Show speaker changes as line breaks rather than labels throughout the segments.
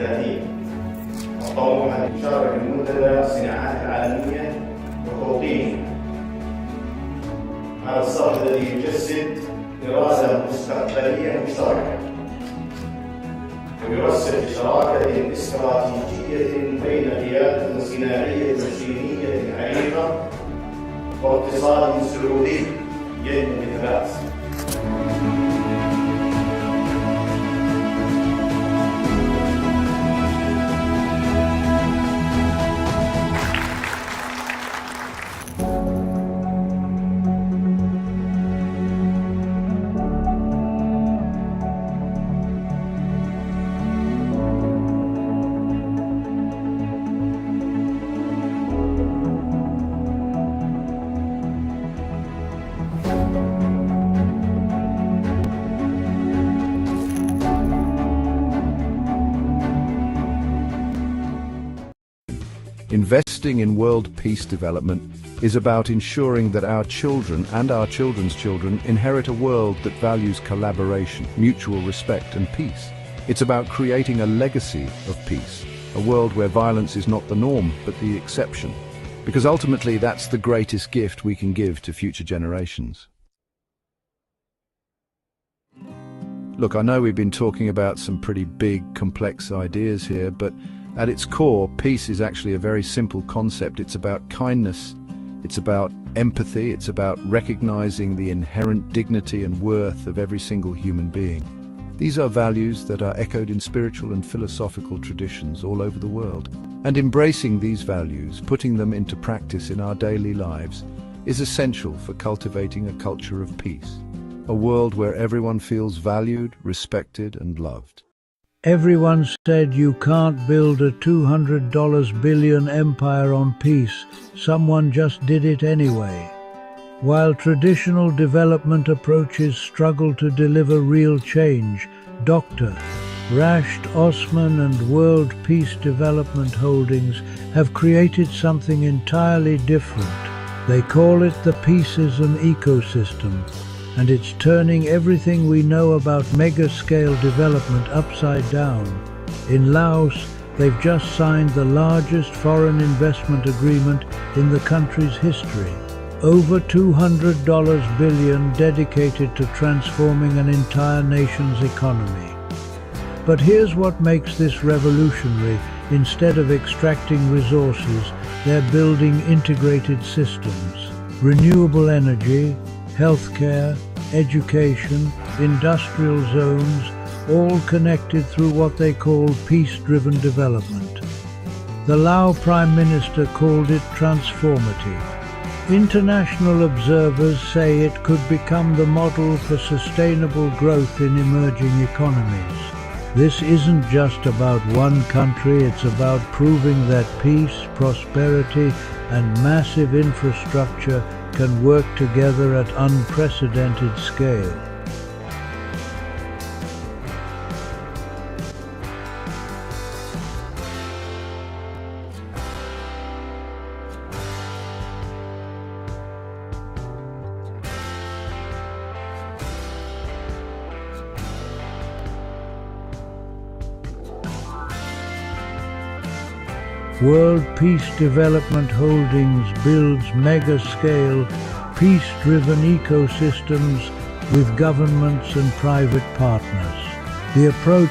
2030 الطموح أن تشارك المنتدى الصناعات العالمية وتوطين على الصف الذي يجسد إرادة مستقبلية مشتركة ويرسخ شراكة استراتيجية بين قيادة صناعية مشينية عريقة واقتصاد سعودي ينمو بثبات.
Investing in world peace development is about ensuring that our children and our children's children inherit a world that values collaboration, mutual respect and peace. It's about creating a legacy of peace, a world where violence is not the norm but the exception, because ultimately that's the greatest gift we can give to future generations. Look, I know we've been talking about some pretty big, complex ideas here, but at its core, peace is actually a very simple concept. It's about kindness, it's about empathy, it's about recognizing the inherent dignity and worth of every single human being. These are values that are echoed in spiritual and philosophical traditions all over the world. And embracing these values, putting them into practice in our daily lives, is essential for cultivating a culture of peace. A world where everyone feels valued, respected, and loved.
Everyone said you can't build a $200 billion empire on peace. Someone just did it anyway. While traditional development approaches struggle to deliver real change, Dr. Rashid Osman and World Peace Development Holdings have created something entirely different. They call it the Peaceism Ecosystem, and it's turning everything we know about mega-scale development upside down. In Laos, they've just signed the largest foreign investment agreement in the country's history. Over $200 billion dedicated to transforming an entire nation's economy. But here's what makes this revolutionary. Instead of extracting resources, they're building integrated systems. Renewable energy, healthcare, education, industrial zones, all connected through what they call peace-driven development. The Lao Prime Minister called it transformative. International observers say it could become the model for sustainable growth in emerging economies. This isn't just about one country, it's about proving that peace, prosperity, and massive infrastructure can work together at unprecedented scale. World Peace Development Holdings builds mega-scale, peace-driven ecosystems with governments and private partners. The approach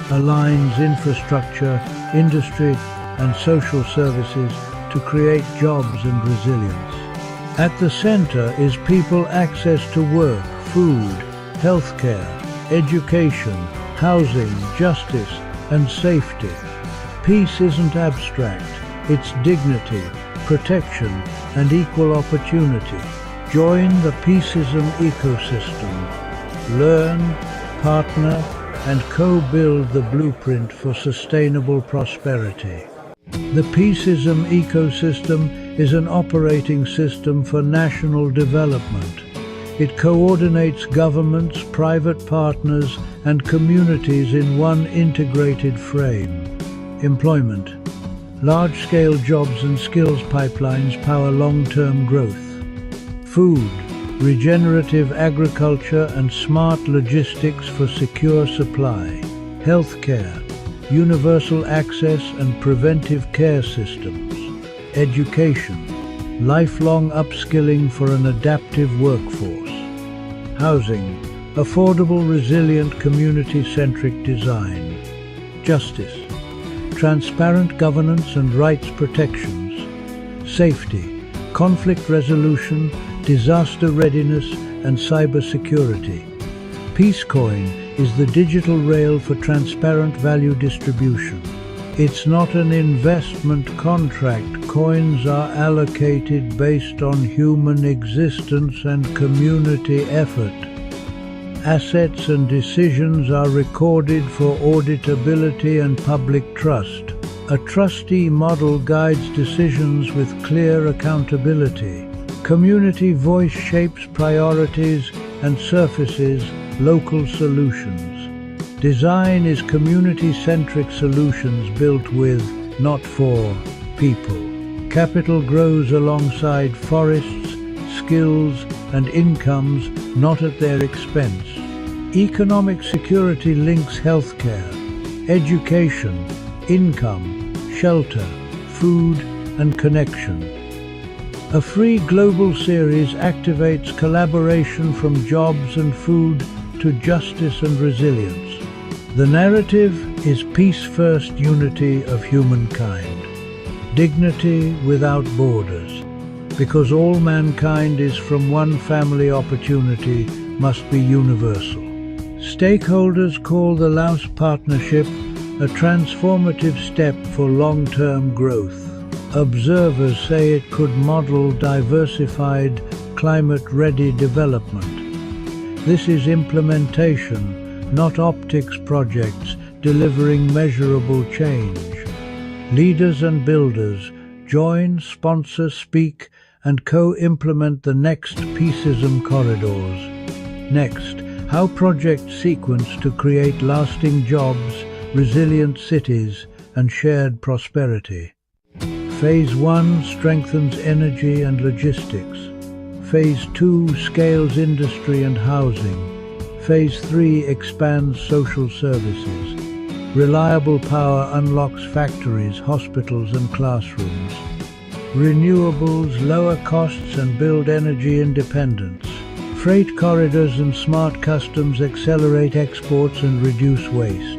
aligns infrastructure, industry, and social services to create jobs and resilience. At the center is people access to work, food, healthcare, education, housing, justice, and safety. Peace isn't abstract, it's dignity, protection, and equal opportunity. Join the Peaceism Ecosystem. Learn, partner, and co-build the blueprint for sustainable prosperity. The Peaceism Ecosystem is an operating system for national development. It coordinates governments, private partners, and communities in one integrated frame. Employment. Large-scale jobs and skills pipelines power long-term growth. Food. Regenerative agriculture and smart logistics for secure supply. Healthcare. universal access and preventive care systems, education, lifelong upskilling for an adaptive workforce, housing, affordable, resilient, community-centric design, justice, transparent governance and rights protections, safety, conflict resolution, disaster readiness, and cybersecurity. Peacecoin is the digital rail for transparent value distribution. It's not an investment contract. Coins are allocated based on human existence and community effort. Assets and decisions are recorded for auditability and public trust. A trustee model guides decisions with clear accountability. Community voice shapes priorities and surfaces local solutions. Design is community-centric solutions built with, not for, people. Capital grows alongside forests, skills, and incomes, not at their expense. Economic security links healthcare, education, income, shelter, food, and connection. A free global series activates collaboration from jobs and food to justice and resilience. The narrative is peace first, unity of humankind, dignity without borders, because all mankind is from one family. Opportunity must be universal. Stakeholders call the Laos Partnership a transformative step for long-term growth. Observers say it could model diversified, climate-ready development. This is implementation, not optics projects, delivering measurable change. Leaders and builders join, sponsor, speak, and co-implement the next Peaceism corridors. Next, how projects sequence to create lasting jobs, resilient cities, and shared prosperity. Phase 1 strengthens energy and logistics. Phase 2 scales industry and housing. Phase 3 expands social services. Reliable power unlocks factories, hospitals, and classrooms. Renewables lower costs and build energy independence. Freight corridors and smart customs accelerate exports and reduce waste.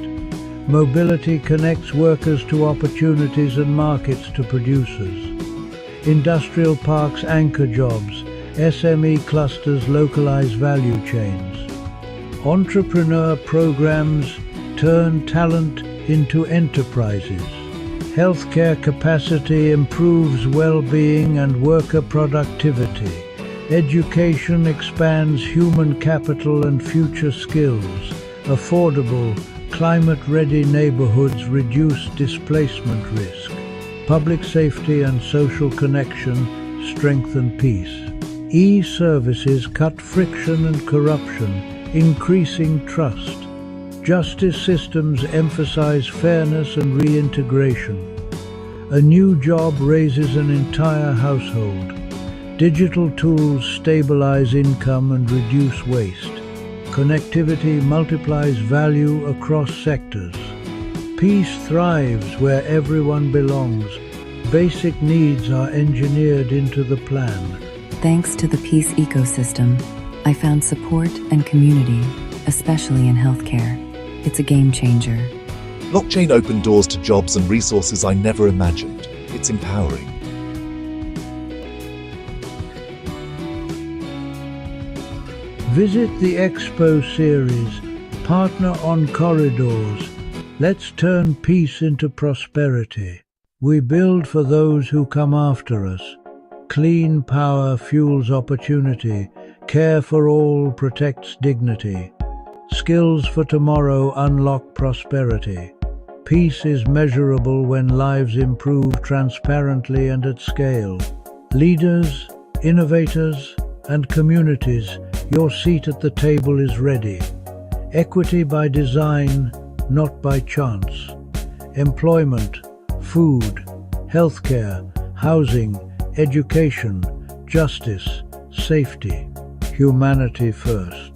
Mobility connects workers to opportunities and markets to producers. Industrial parks anchor jobs. SME clusters localize value chains. Entrepreneur programs turn talent into enterprises. Healthcare capacity improves well-being and worker productivity. Education expands human capital and future skills. Affordable, climate-ready neighborhoods reduce displacement risk. Public safety and social connection strengthen peace. E-services cut friction and corruption, increasing trust. Justice systems emphasize fairness and reintegration. A new job raises an entire household. Digital tools stabilize income and reduce waste. Connectivity multiplies value across sectors. Peace thrives where everyone belongs. Basic needs are engineered into the plan.
Thanks to the Peace Ecosystem, I found support and community, especially in healthcare. It's a game changer.
Blockchain opened doors to jobs and resources I never imagined. It's empowering.
Visit the Expo series, partner on corridors. Let's turn peace into prosperity. We build for those who come after us. Clean power fuels opportunity. Care for all protects dignity. Skills for tomorrow unlock prosperity. Peace is measurable when lives improve transparently and at scale. Leaders, innovators, and communities, your seat at the table is ready. Equity by design, not by chance. Employment, food, healthcare, housing, education, justice, safety, humanity first.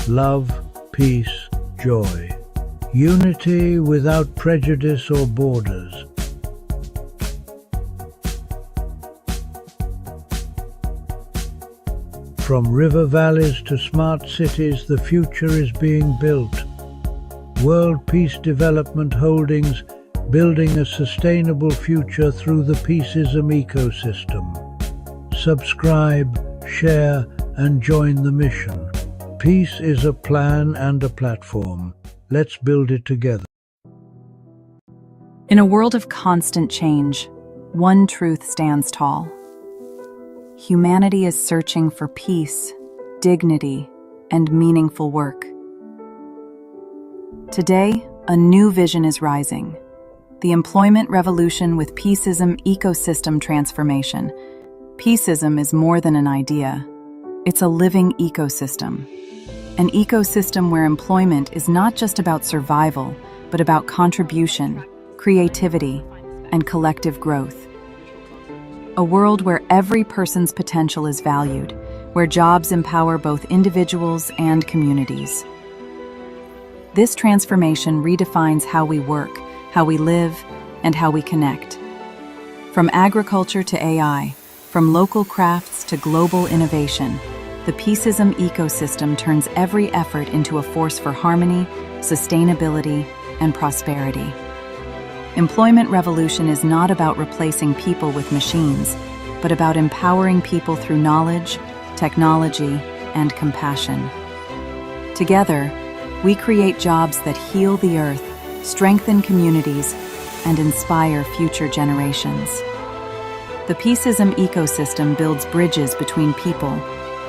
Love, peace, joy. Unity without prejudice or borders. From river valleys to smart cities, the future is being built. World Peace Development Holdings, building a sustainable future through the Peaceism ecosystem. Subscribe, share, and join the mission. Peace is a plan and a platform. Let's build it together.
In a world of constant change, one truth stands tall. Humanity is searching for peace, dignity, and meaningful work. Today, a new vision is rising. The employment revolution with Peaceism Ecosystem transformation. Peaceism is more than an idea. It's a living ecosystem. An ecosystem where employment is not just about survival, but about contribution, creativity, and collective growth. A world where every person's potential is valued, where jobs empower both individuals and communities. This transformation redefines how we work, how we live, and how we connect. From agriculture to AI, from local crafts to global innovation, the Peaceism ecosystem turns every effort into a force for harmony, sustainability, and prosperity. Employment revolution is not about replacing people with machines, but about empowering people through knowledge, technology, and compassion. Together, we create jobs that heal the earth, strengthen communities, and inspire future generations. The Peaceism ecosystem builds bridges between people,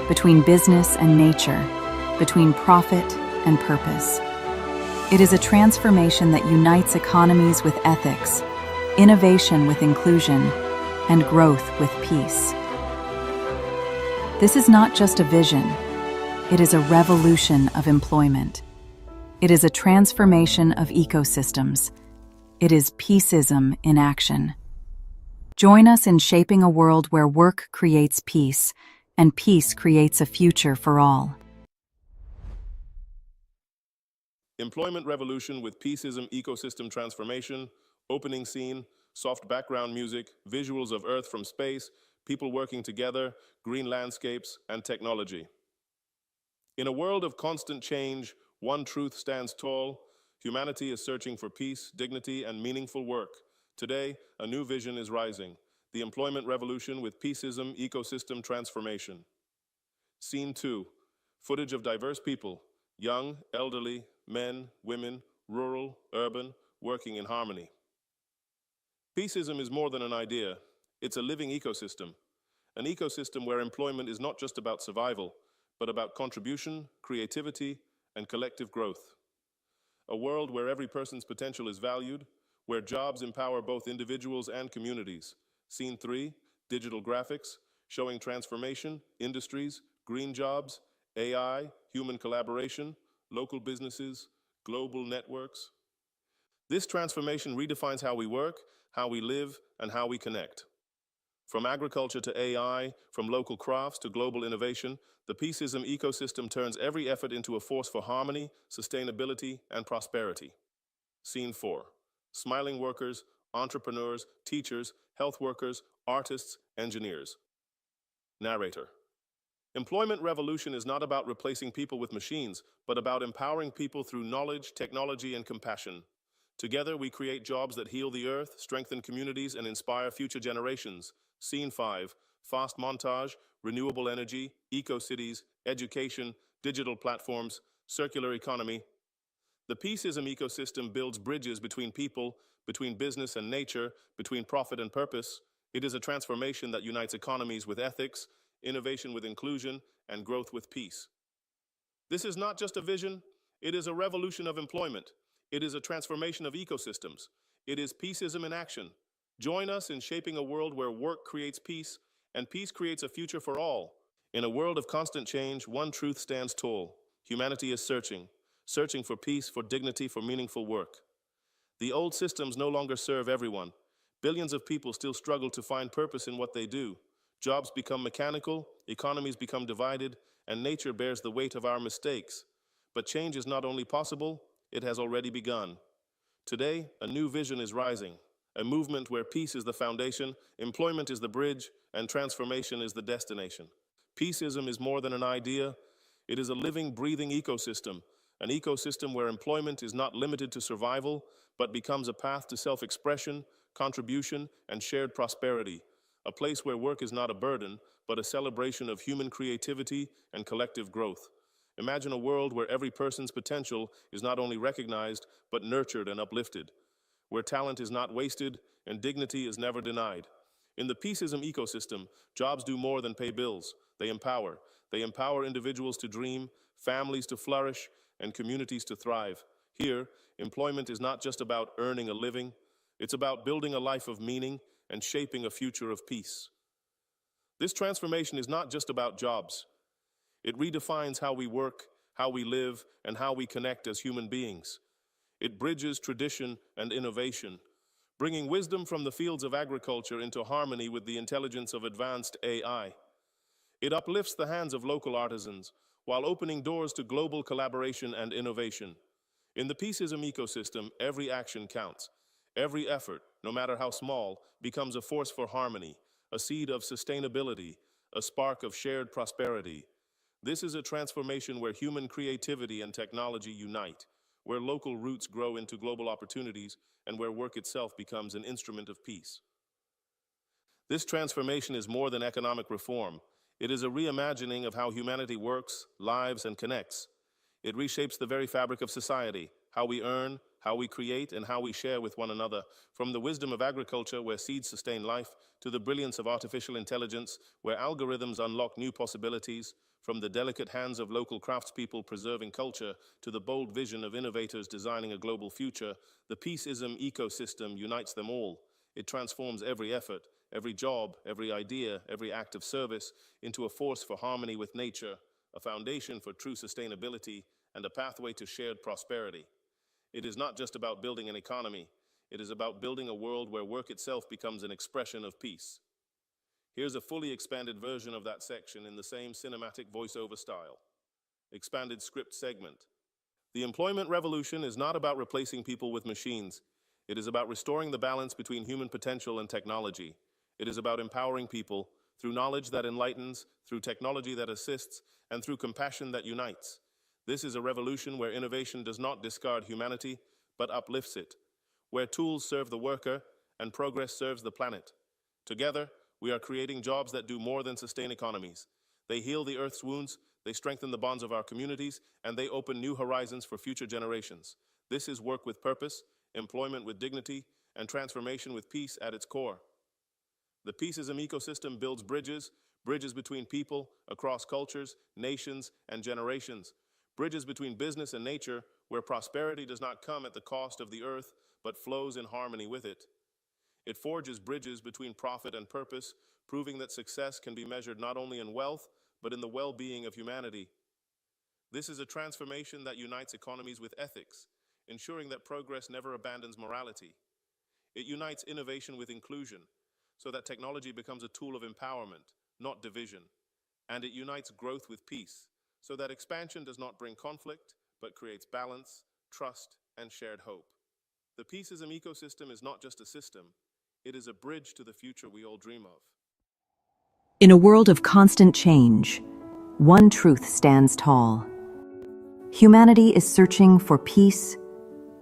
between business and nature, between profit and purpose. It is a transformation that unites economies with ethics, innovation with inclusion, and growth with peace. This is not just a vision, it is a revolution of employment. It is a transformation of ecosystems. It is Peaceism in action. Join us in shaping a world where work creates peace, and peace creates a future for all.
Employment revolution with Peaceism ecosystem transformation, opening scene, soft background music, visuals of Earth from space, people working together, green landscapes, and technology. In a world of constant change, one truth stands tall. Humanity is searching for peace, dignity, and meaningful work. Today, a new vision is rising. The employment revolution with Peaceism ecosystem transformation. Scene 2. Footage of diverse people, young, elderly, men, women, rural, urban, working in harmony. Peaceism is more than an idea. It's a living ecosystem. An ecosystem where employment is not just about survival, but about contribution, creativity, and collective growth. A world where every person's potential is valued, where jobs empower both individuals and communities. Scene 3, digital graphics, showing transformation, industries, green jobs, AI, human collaboration, local businesses, global networks. This transformation redefines how we work, how we live, and how we connect. From agriculture to AI, from local crafts to global innovation, the Peaceism ecosystem turns every effort into a force for harmony, sustainability, and prosperity. Scene 4. Smiling workers, entrepreneurs, teachers, health workers, artists, engineers. Narrator. Employment revolution is not about replacing people with machines, but about empowering people through knowledge, technology, and compassion. Together, we create jobs that heal the earth, strengthen communities, and inspire future generations. Scene 5. Fast montage, renewable energy, eco-cities, education, digital platforms, circular economy. The Peaceism ecosystem builds bridges between people, between business and nature, between profit and purpose. It is a transformation that unites economies with ethics, innovation with inclusion, and growth with peace. This is not just a vision, it is a revolution of employment. It is a transformation of ecosystems. It is Peaceism in action. Join us in shaping a world where work creates peace, and peace creates a future for all. In a world of constant change, one truth stands tall. Humanity is searching for peace, for dignity, for meaningful work. The old systems no longer serve everyone. Billions of people still struggle to find purpose in what they do. Jobs become mechanical, economies become divided, and nature bears the weight of our mistakes. But change is not only possible, it has already begun. Today, a new vision is rising, a movement where peace is the foundation, employment is the bridge, and transformation is the destination. Peaceism is more than an idea, it is a living, breathing ecosystem, an ecosystem where employment is not limited to survival, but becomes a path to self-expression, contribution, and shared prosperity, a place where work is not a burden, but a celebration of human creativity and collective growth. Imagine a world where every person's potential is not only recognized, but nurtured and uplifted, where talent is not wasted and dignity is never denied. In the Peaceism ecosystem, jobs do more than pay bills. They empower. They empower individuals to dream, families to flourish, and communities to thrive. Here, employment is not just about earning a living, it's about building a life of meaning and shaping a future of peace. This transformation is not just about jobs. It redefines how we work, how we live, and how we connect as human beings. It bridges tradition and innovation, bringing wisdom from the fields of agriculture into harmony with the intelligence of advanced AI. It uplifts the hands of local artisans, while opening doors to global collaboration and innovation. In the Peaceism ecosystem, every action counts. Every effort, no matter how small, becomes a force for harmony, a seed of sustainability, a spark of shared prosperity. This is a transformation where human creativity and technology unite, where local roots grow into global opportunities, and where work itself becomes an instrument of peace. This transformation is more than economic reform. It is a reimagining of how humanity works, lives, and connects. It reshapes the very fabric of society, how we earn, how we create, and how we share with one another, from the wisdom of agriculture, where seeds sustain life, to the brilliance of artificial intelligence, where algorithms unlock new possibilities, from the delicate hands of local craftspeople preserving culture, to the bold vision of innovators designing a global future. The Peaceism ecosystem unites them all. It transforms every effort, every job, every idea, every act of service into a force for harmony with nature, a foundation for true sustainability, and a pathway to shared prosperity. It is not just about building an economy, it is about building a world where work itself becomes an expression of peace. Here's a fully expanded version of that section in the same cinematic voiceover style. Expanded script segment. The employment revolution is not about replacing people with machines. It is about restoring the balance between human potential and technology. It is about empowering people through knowledge that enlightens, through technology that assists, and through compassion that unites. This is a revolution where innovation does not discard humanity, but uplifts it, where tools serve the worker and progress serves the planet. Together, we are creating jobs that do more than sustain economies. They heal the Earth's wounds, they strengthen the bonds of our communities, and they open new horizons for future generations. This is work with purpose, employment with dignity, and transformation with peace at its core. The Peaceism ecosystem builds bridges between people, across cultures, nations, and generations. Bridges between business and nature, where prosperity does not come at the cost of the earth, but flows in harmony with it. It forges bridges between profit and purpose, proving that success can be measured not only in wealth, but in the well-being of humanity. This is a transformation that unites economies with ethics, ensuring that progress never abandons morality. It unites innovation with inclusion, so that technology becomes a tool of empowerment, not division. And it unites growth with peace, so that expansion does not bring conflict, but creates balance, trust, and shared hope. The Peaceism ecosystem is not just a system, it is a bridge to the future we all dream of.
In a world of constant change, one truth stands tall. Humanity is searching for peace,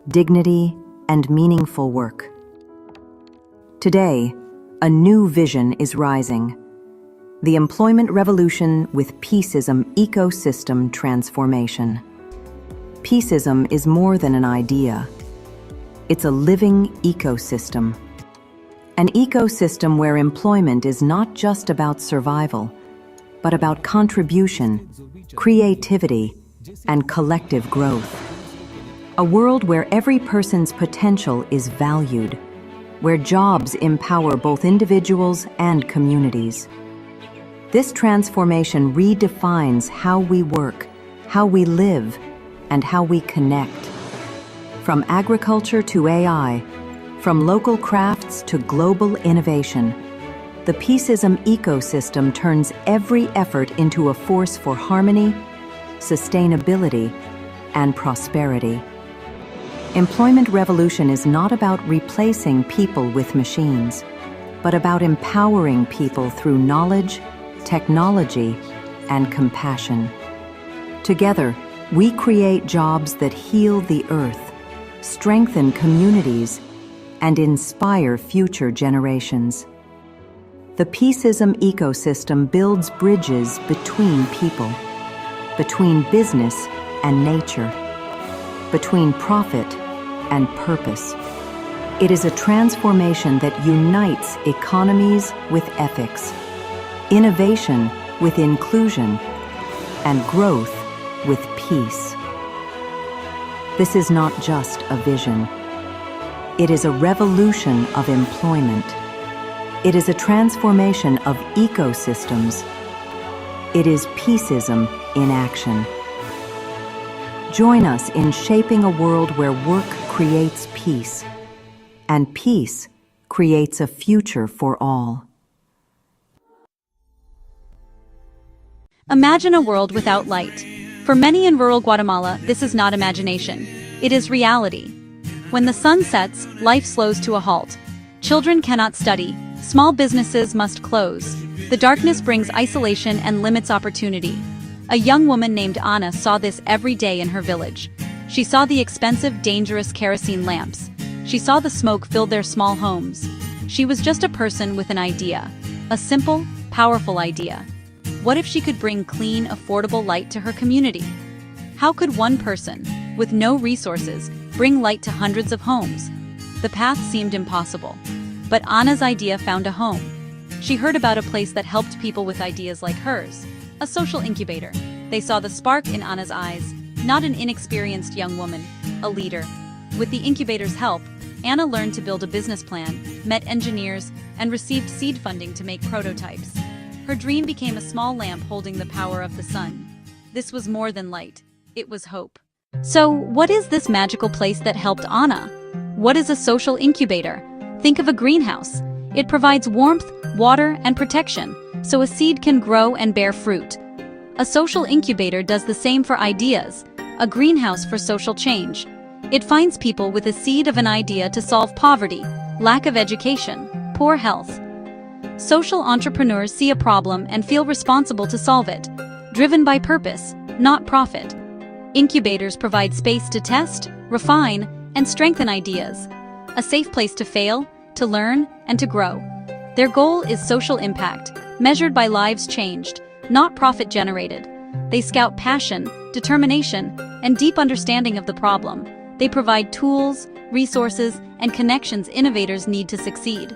dignity, and meaningful work. Today, a new vision is rising. The employment revolution with Peaceism ecosystem transformation. Peaceism is more than an idea. It's a living ecosystem. An ecosystem where employment is not just about survival, but about contribution, creativity, and collective growth. A world where every person's potential is valued, where jobs empower both individuals and communities. This transformation redefines how we work, how we live, and how we connect. From agriculture to AI, from local crafts to global innovation, the Peaceism ecosystem turns every effort into a force for harmony, sustainability, and prosperity. Employment revolution is not about replacing people with machines, but about empowering people through knowledge, technology, and compassion. Together, we create jobs that heal the earth, strengthen communities, and inspire future generations. The Peaceism ecosystem builds bridges between people, between business and nature, between profit and purpose. It is a transformation that unites economies with ethics, innovation with inclusion, and growth with peace. This is not just a vision. It is a revolution of employment. It is a transformation of ecosystems. It is Peaceism in action. Join us in shaping a world where work creates peace, and peace creates a future for all.
Imagine a world without light. For many in rural Guatemala, this is not imagination. It is reality. When the sun sets, life slows to a halt. Children cannot study. Small businesses must close. The darkness brings isolation and limits opportunity. A young woman named Anna saw this every day in her village. She saw the expensive, dangerous kerosene lamps. She saw the smoke fill their small homes. She was just a person with an idea. A simple, powerful idea. What if she could bring clean, affordable light to her community? How could one person, with no resources, bring light to hundreds of homes? The path seemed impossible. But Anna's idea found a home. She heard about a place that helped people with ideas like hers, a social incubator. They saw the spark in Anna's eyes, not an inexperienced young woman, a leader. With the incubator's help, Anna learned to build a business plan, met engineers, and received seed funding to make prototypes. Her dream became a small lamp holding the power of the sun. This was more than light. It was hope. So, what is this magical place that helped Anna? What is a social incubator? Think of a greenhouse. It provides warmth, water, and protection, so a seed can grow and bear fruit. A social incubator does the same for ideas, a greenhouse for social change. It finds people with a seed of an idea to solve poverty, lack of education, poor health. Social entrepreneurs see a problem and feel responsible to solve it, driven by purpose, not profit. Incubators provide space to test, refine, and strengthen ideas, a safe place to fail, to learn, and to grow. Their goal is social impact, measured by lives changed, not profit generated. They scout passion, determination, and deep understanding of the problem. They provide tools, resources, and connections innovators need to succeed.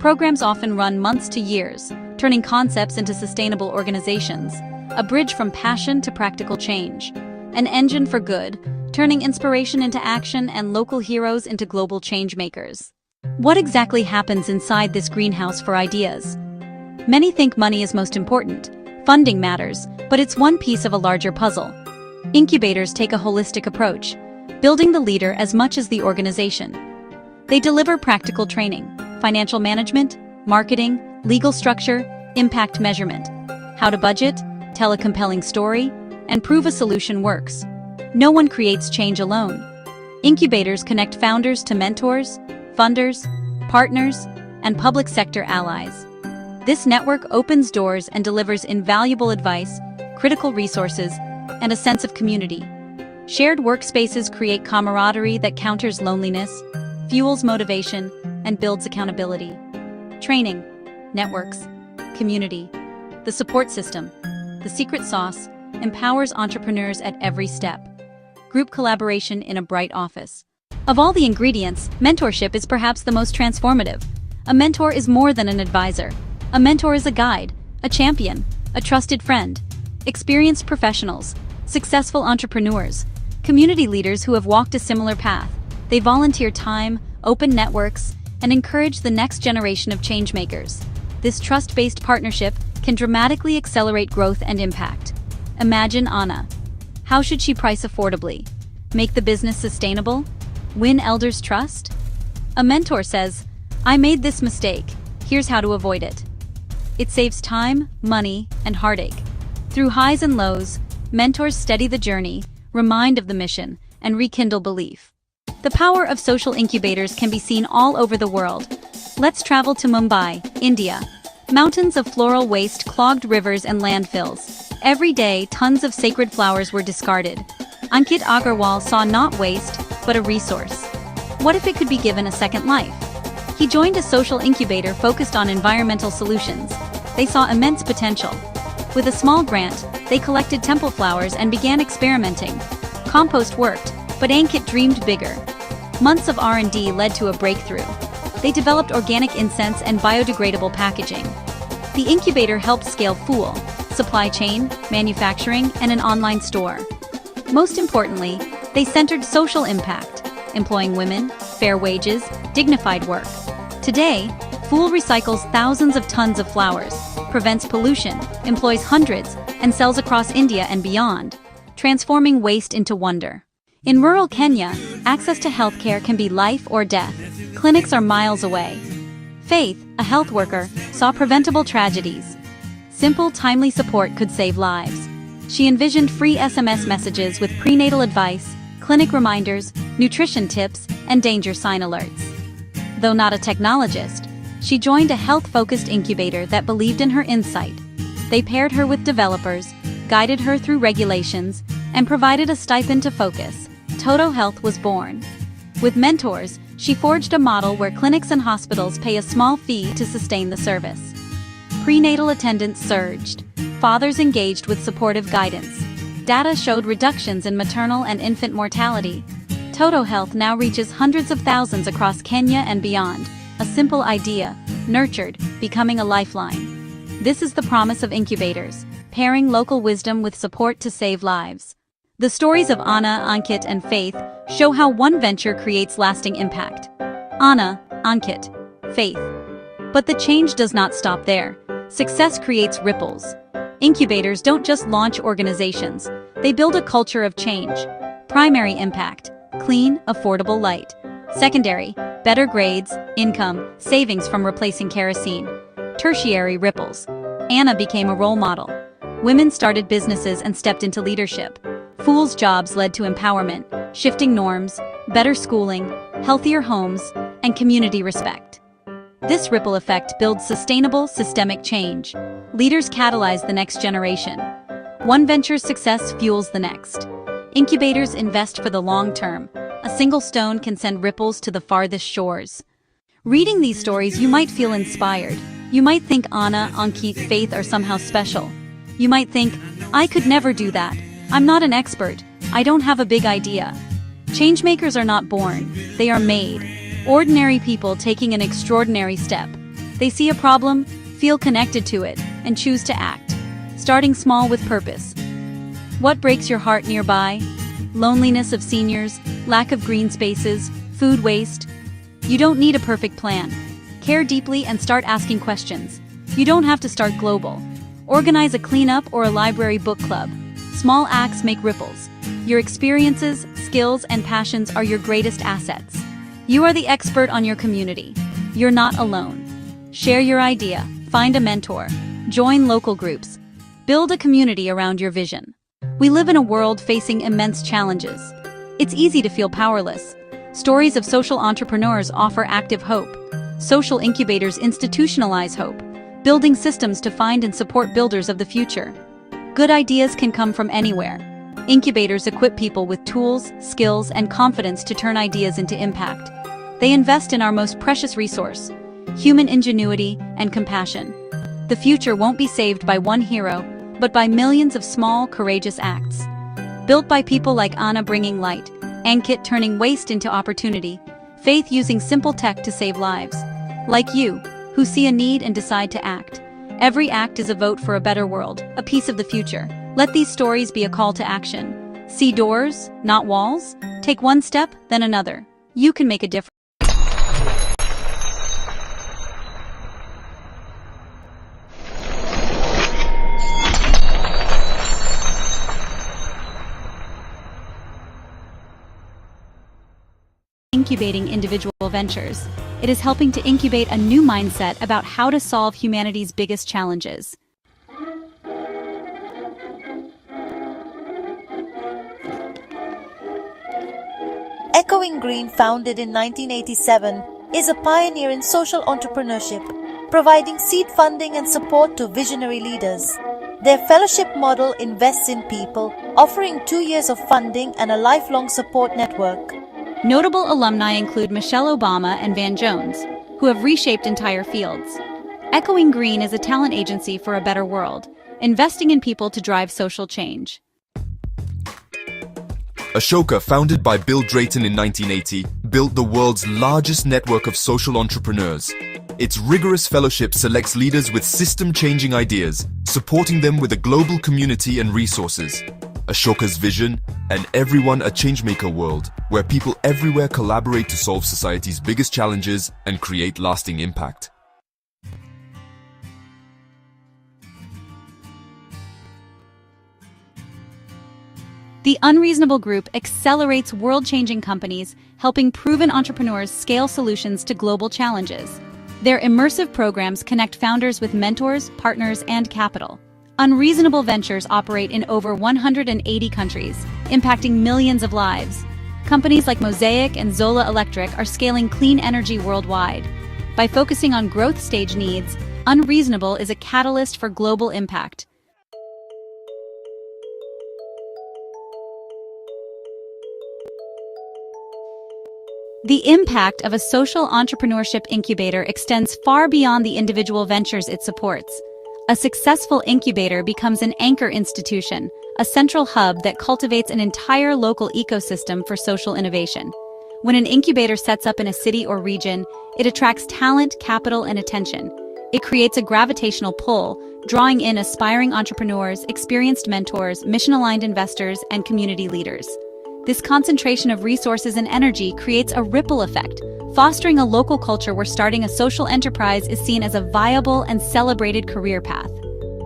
Programs often run months to years, turning concepts into sustainable organizations, a bridge from passion to practical change, an engine for good, turning inspiration into action and local heroes into global change makers. What exactly happens inside this greenhouse for ideas? Many think money is most important. Funding matters, but it's one piece of a larger puzzle. Incubators take a holistic approach, building the leader as much as the organization. They deliver practical training, financial management, marketing, legal structure, impact measurement, how to budget, tell a compelling story, and prove a solution works. No one creates change alone. Incubators connect founders to mentors, funders, partners, and public sector allies. This network opens doors and delivers invaluable advice, critical resources, and a sense of community. Shared workspaces create camaraderie that counters loneliness, fuels motivation, and builds accountability. Training, networks, community, the support system, the secret sauce, empowers entrepreneurs at every step. Group collaboration in a bright office. Of all the ingredients, mentorship is perhaps the most transformative. A mentor is more than an advisor. A mentor is a guide, a champion, a trusted friend. Experienced professionals, successful entrepreneurs, community leaders who have walked a similar path. They volunteer time, open networks, and encourage the next generation of changemakers. This trust-based partnership can dramatically accelerate growth and impact. Imagine Anna. How should she price affordably? Make the business sustainable? Win elders' trust? A mentor says, "I made this mistake. Here's how to avoid it." It saves time, money, and heartache. Through highs and lows, mentors steady the journey, remind of the mission, and rekindle belief. The power of social incubators can be seen all over the world. Let's travel to Mumbai, India. Mountains of floral waste clogged rivers and landfills. Every day, tons of sacred flowers were discarded. Ankit Agarwal saw not waste, but a resource. What if it could be given a second life? He joined a social incubator focused on environmental solutions. They saw immense potential. With a small grant, they collected temple flowers and began experimenting. Compost worked, but Ankit dreamed bigger. Months of R&D led to a breakthrough. They developed organic incense and biodegradable packaging. The incubator helped scale Fool, supply chain, manufacturing, and an online store. Most importantly, they centered social impact, employing women, fair wages, dignified work. Today, Fool recycles thousands of tons of flowers, prevents pollution, employs hundreds, and sells across India and beyond, transforming waste into wonder. In rural Kenya, access to healthcare can be life or death. Clinics are miles away. Faith, a health worker, saw preventable tragedies. Simple, timely support could save lives. She envisioned free SMS messages with prenatal advice, clinic reminders, nutrition tips, and danger sign alerts. Though not a technologist, she joined a health-focused incubator that believed in her insight. They paired her with developers, guided her through regulations, and provided a stipend to focus. Toto Health was born. With mentors, she forged a model where clinics and hospitals pay a small fee to sustain the service. Prenatal attendance surged. Fathers engaged with supportive guidance. Data showed reductions in maternal and infant mortality. Toto Health now reaches hundreds of thousands across Kenya and beyond. A simple idea, nurtured, becoming a lifeline. This is the promise of incubators, pairing local wisdom with support to save lives. The stories of Anna, Ankit, and Faith show how one venture creates lasting impact. Anna, Ankit, Faith. But the change does not stop there. Success creates ripples. Incubators don't just launch organizations, they build a culture of change. Primary impact: clean, affordable light. Secondary: better grades, income, savings from replacing kerosene. Tertiary ripples: Anna became a role model. Women started businesses and stepped into leadership. Fool's jobs led to empowerment, shifting norms, better schooling, healthier homes, and community respect. This ripple effect builds sustainable, systemic change. Leaders catalyze the next generation. One venture's success fuels the next. Incubators invest for the long term. A single stone can send ripples to the farthest shores. Reading these stories, you might feel inspired. You might think Anna, Ankit, Faith are somehow special. You might think, I could never do that. I'm not an expert. I don't have a big idea. Changemakers are not born. They are made. Ordinary people taking an extraordinary step. They see a problem, feel connected to it, and choose to act. Starting small with purpose. What breaks your heart nearby? Loneliness of seniors, lack of green spaces, food waste. You don't need a perfect plan. Care deeply and start asking questions. You don't have to start global. Organize a cleanup or a library book club. Small acts make ripples. Your experiences, skills, and passions are your greatest assets. You are the expert on your community. You're not alone. Share your idea, find a mentor, join local groups, build a community around your vision. We live in a world facing immense challenges. It's easy to feel powerless. Stories of social entrepreneurs offer active hope. Social incubators institutionalize hope, building systems to find and support builders of the future. Good ideas can come from anywhere. Incubators equip people with tools, skills, and confidence to turn ideas into impact. They invest in our most precious resource, human ingenuity and compassion. The future won't be saved by one hero, but by millions of small, courageous acts. Built by people like Anna bringing light, Ankit turning waste into opportunity, Faith using simple tech to save lives. Like you, who see a need and decide to act. Every act is a vote for a better world, a piece of the future. Let these stories be a call to action. See doors, not walls. Take one step, then another. You can make a difference. Incubating individual ventures. It is helping to incubate a new mindset about how to solve humanity's biggest challenges.
Echoing Green, founded in 1987, is a pioneer in social entrepreneurship, providing seed funding and support to visionary leaders. Their fellowship model invests in people, offering 2 years of funding and a lifelong support network.
Notable alumni include Michelle Obama and Van Jones, who have reshaped entire fields. Echoing Green is a talent agency for a better world, investing in people to drive social change.
Ashoka, founded by Bill Drayton in 1980, built the world's largest network of social entrepreneurs. Its rigorous fellowship selects leaders with system-changing ideas, supporting them with a global community and resources. Ashoka's vision, an everyone a changemaker world, where people everywhere collaborate to solve society's biggest challenges and create lasting impact.
The Unreasonable Group accelerates world-changing companies, helping proven entrepreneurs scale solutions to global challenges. Their immersive programs connect founders with mentors, partners, and capital. Unreasonable Ventures operate in over 180 countries, impacting millions of lives. Companies like Mosaic and Zola Electric are scaling clean energy worldwide. By focusing on growth stage needs, Unreasonable is a catalyst for global impact. The impact of a social entrepreneurship incubator extends far beyond the individual ventures it supports. A successful incubator becomes an anchor institution, a central hub that cultivates an entire local ecosystem for social innovation. When an incubator sets up in a city or region, it attracts talent, capital, and attention. It creates a gravitational pull, drawing in aspiring entrepreneurs, experienced mentors, mission-aligned investors, and community leaders. This concentration of resources and energy creates a ripple effect, fostering a local culture where starting a social enterprise is seen as a viable and celebrated career path.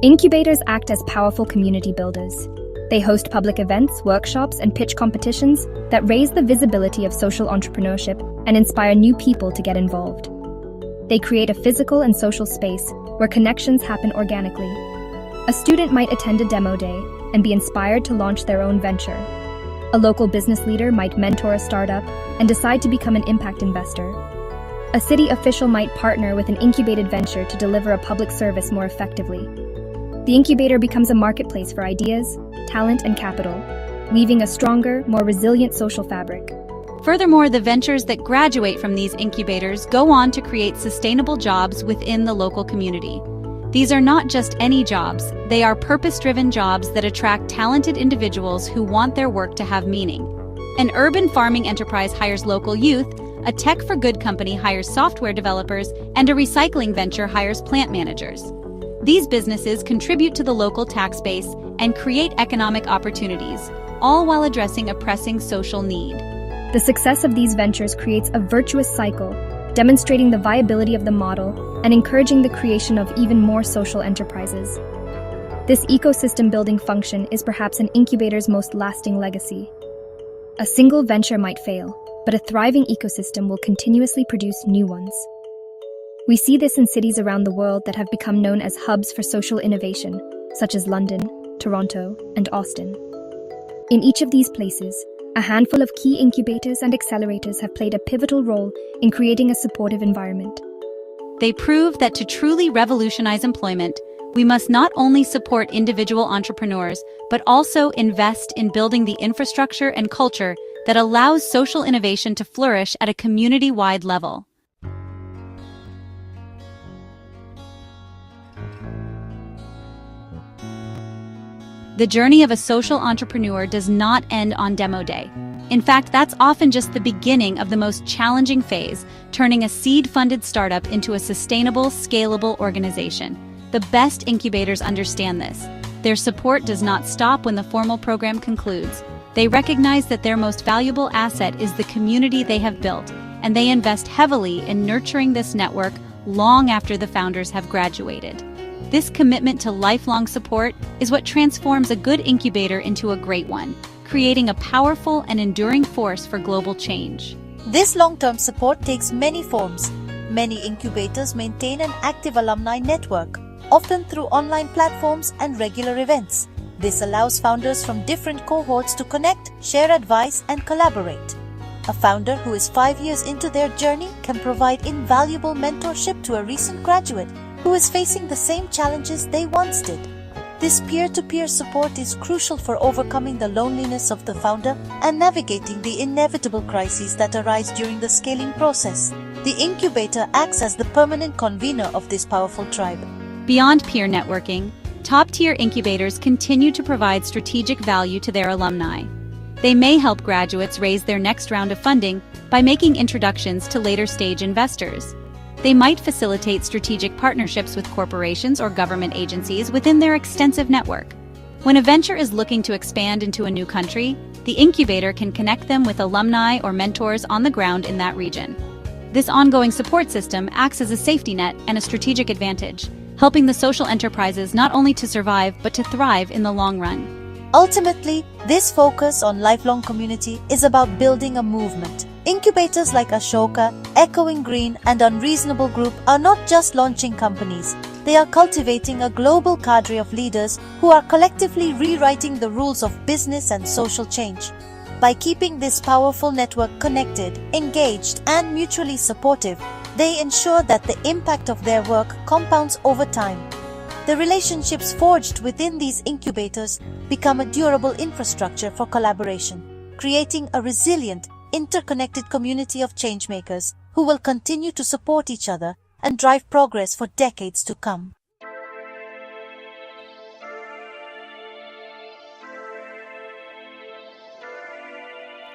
Incubators act as powerful community builders. They host public events, workshops, and pitch competitions that raise the visibility of social entrepreneurship and inspire new people to get involved. They create a physical and social space where connections happen organically. A student might attend a demo day and be inspired to launch their own venture. A local business leader might mentor a startup and decide to become an impact investor. A city official might partner with an incubated venture to deliver a public service more effectively. The incubator becomes a marketplace for ideas, talent, and capital, weaving a stronger, more resilient social fabric.
Furthermore, the ventures that graduate from these incubators go on to create sustainable jobs within the local community. These are not just any jobs, they are purpose-driven jobs that attract talented individuals who want their work to have meaning. An urban farming enterprise hires local youth, a tech-for-good company hires software developers, and a recycling venture hires plant managers. These businesses contribute to the local tax base and create economic opportunities, all while addressing a pressing social need.
The success of these ventures creates a virtuous cycle, demonstrating the viability of the model and encouraging the creation of even more social enterprises. This ecosystem-building function is perhaps an incubator's most lasting legacy. A single venture might fail, but a thriving ecosystem will continuously produce new ones. We see this in cities around the world that have become known as hubs for social innovation, such as London, Toronto, and Austin. In each of these places, a handful of key incubators and accelerators have played a pivotal role in creating a supportive environment.
They prove that to truly revolutionize employment, we must not only support individual entrepreneurs, but also invest in building the infrastructure and culture that allows social innovation to flourish at a community-wide level. The journey of a social entrepreneur does not end on demo day. In fact, that's often just the beginning of the most challenging phase, turning a seed-funded startup into a sustainable, scalable organization. The best incubators understand this. Their support does not stop when the formal program concludes. They recognize that their most valuable asset is the community they have built, and they invest heavily in nurturing this network long after the founders have graduated. This commitment to lifelong support is what transforms a good incubator into a great one, creating a powerful and enduring force for global change.
This long-term support takes many forms. Many incubators maintain an active alumni network, often through online platforms and regular events. This allows founders from different cohorts to connect, share advice, and collaborate. A founder who is 5 years into their journey can provide invaluable mentorship to a recent graduate who is facing the same challenges they once did. This peer-to-peer support is crucial for overcoming the loneliness of the founder and navigating the inevitable crises that arise during the scaling process. The incubator acts as the permanent convener of this powerful tribe.
Beyond peer networking, top-tier incubators continue to provide strategic value to their alumni. They may help graduates raise their next round of funding by making introductions to later-stage investors. They might facilitate strategic partnerships with corporations or government agencies within their extensive network. When a venture is looking to expand into a new country, the incubator can connect them with alumni or mentors on the ground in that region. This ongoing support system acts as a safety net and a strategic advantage, helping the social enterprises not only to survive but to thrive in the long run.
Ultimately, this focus on lifelong community is about building a movement. Incubators like Ashoka, Echoing Green, and Unreasonable Group are not just launching companies. They are cultivating a global cadre of leaders who are collectively rewriting the rules of business and social change. By keeping this powerful network connected, engaged, and mutually supportive, they ensure that the impact of their work compounds over time. The relationships forged within these incubators become a durable infrastructure for collaboration, creating a resilient, interconnected community of changemakers who will continue to support each other and drive progress for decades to come.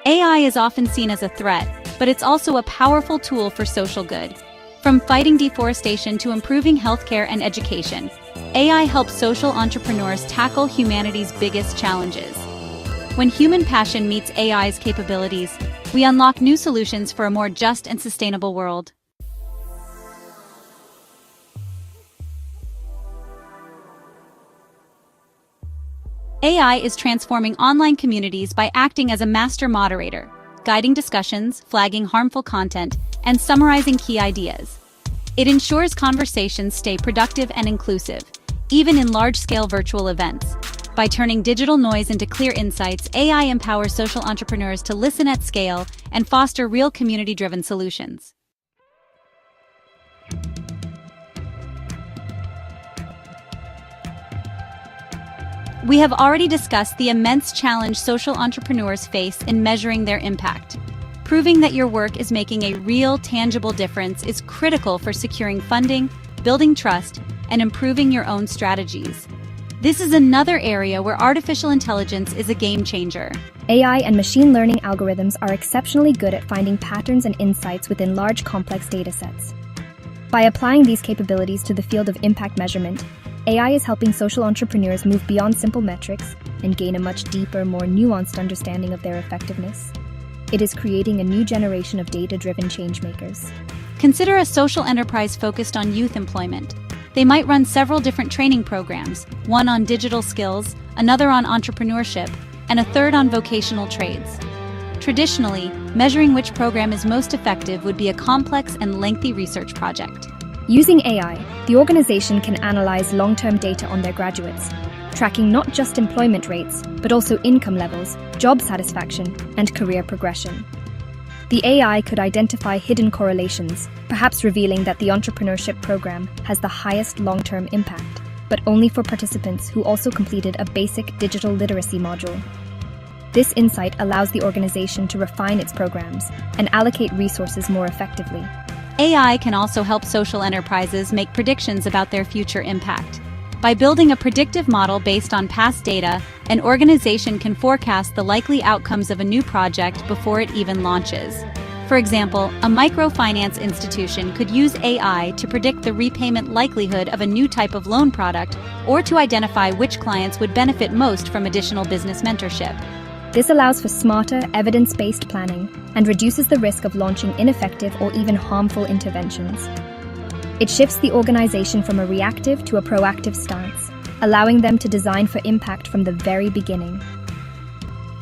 AI is often seen as a threat, but it's also a powerful tool for social good. From fighting deforestation to improving healthcare and education, AI helps social entrepreneurs tackle humanity's biggest challenges. When human passion meets AI's capabilities, we unlock new solutions for a more just and sustainable world. AI is transforming online communities by acting as a master moderator, guiding discussions, flagging harmful content, and summarizing key ideas. It ensures conversations stay productive and inclusive, even in large-scale virtual events. By turning digital noise into clear insights, AI empowers social entrepreneurs to listen at scale and foster real community-driven solutions. We have already discussed the immense challenge social entrepreneurs face in measuring their impact. Proving that your work is making a real, tangible difference is critical for securing funding, building trust, and improving your own strategies. This is another area where artificial intelligence is a game changer.
AI and machine learning algorithms are exceptionally good at finding patterns and insights within large, complex datasets. By applying these capabilities to the field of impact measurement, AI is helping social entrepreneurs move beyond simple metrics and gain a much deeper, more nuanced understanding of their effectiveness. It is creating a new generation of data-driven changemakers.
Consider a social enterprise focused on youth employment. They might run several different training programs, one on digital skills, another on entrepreneurship, and a third on vocational trades. Traditionally, measuring which program is most effective would be a complex and lengthy research project.
Using AI, the organization can analyze long-term data on their graduates, tracking not just employment rates, but also income levels, job satisfaction, and career progression. The AI could identify hidden correlations, perhaps revealing that the entrepreneurship program has the highest long-term impact, but only for participants who also completed a basic digital literacy module. This insight allows the organization to refine its programs and allocate resources more effectively.
AI can also help social enterprises make predictions about their future impact. By building a predictive model based on past data, an organization can forecast the likely outcomes of a new project before it even launches. For example, a microfinance institution could use AI to predict the repayment likelihood of a new type of loan product or to identify which clients would benefit most from additional business mentorship.
This allows for smarter, evidence-based planning and reduces the risk of launching ineffective or even harmful interventions. It shifts the organization from a reactive to a proactive stance, allowing them to design for impact from the very beginning.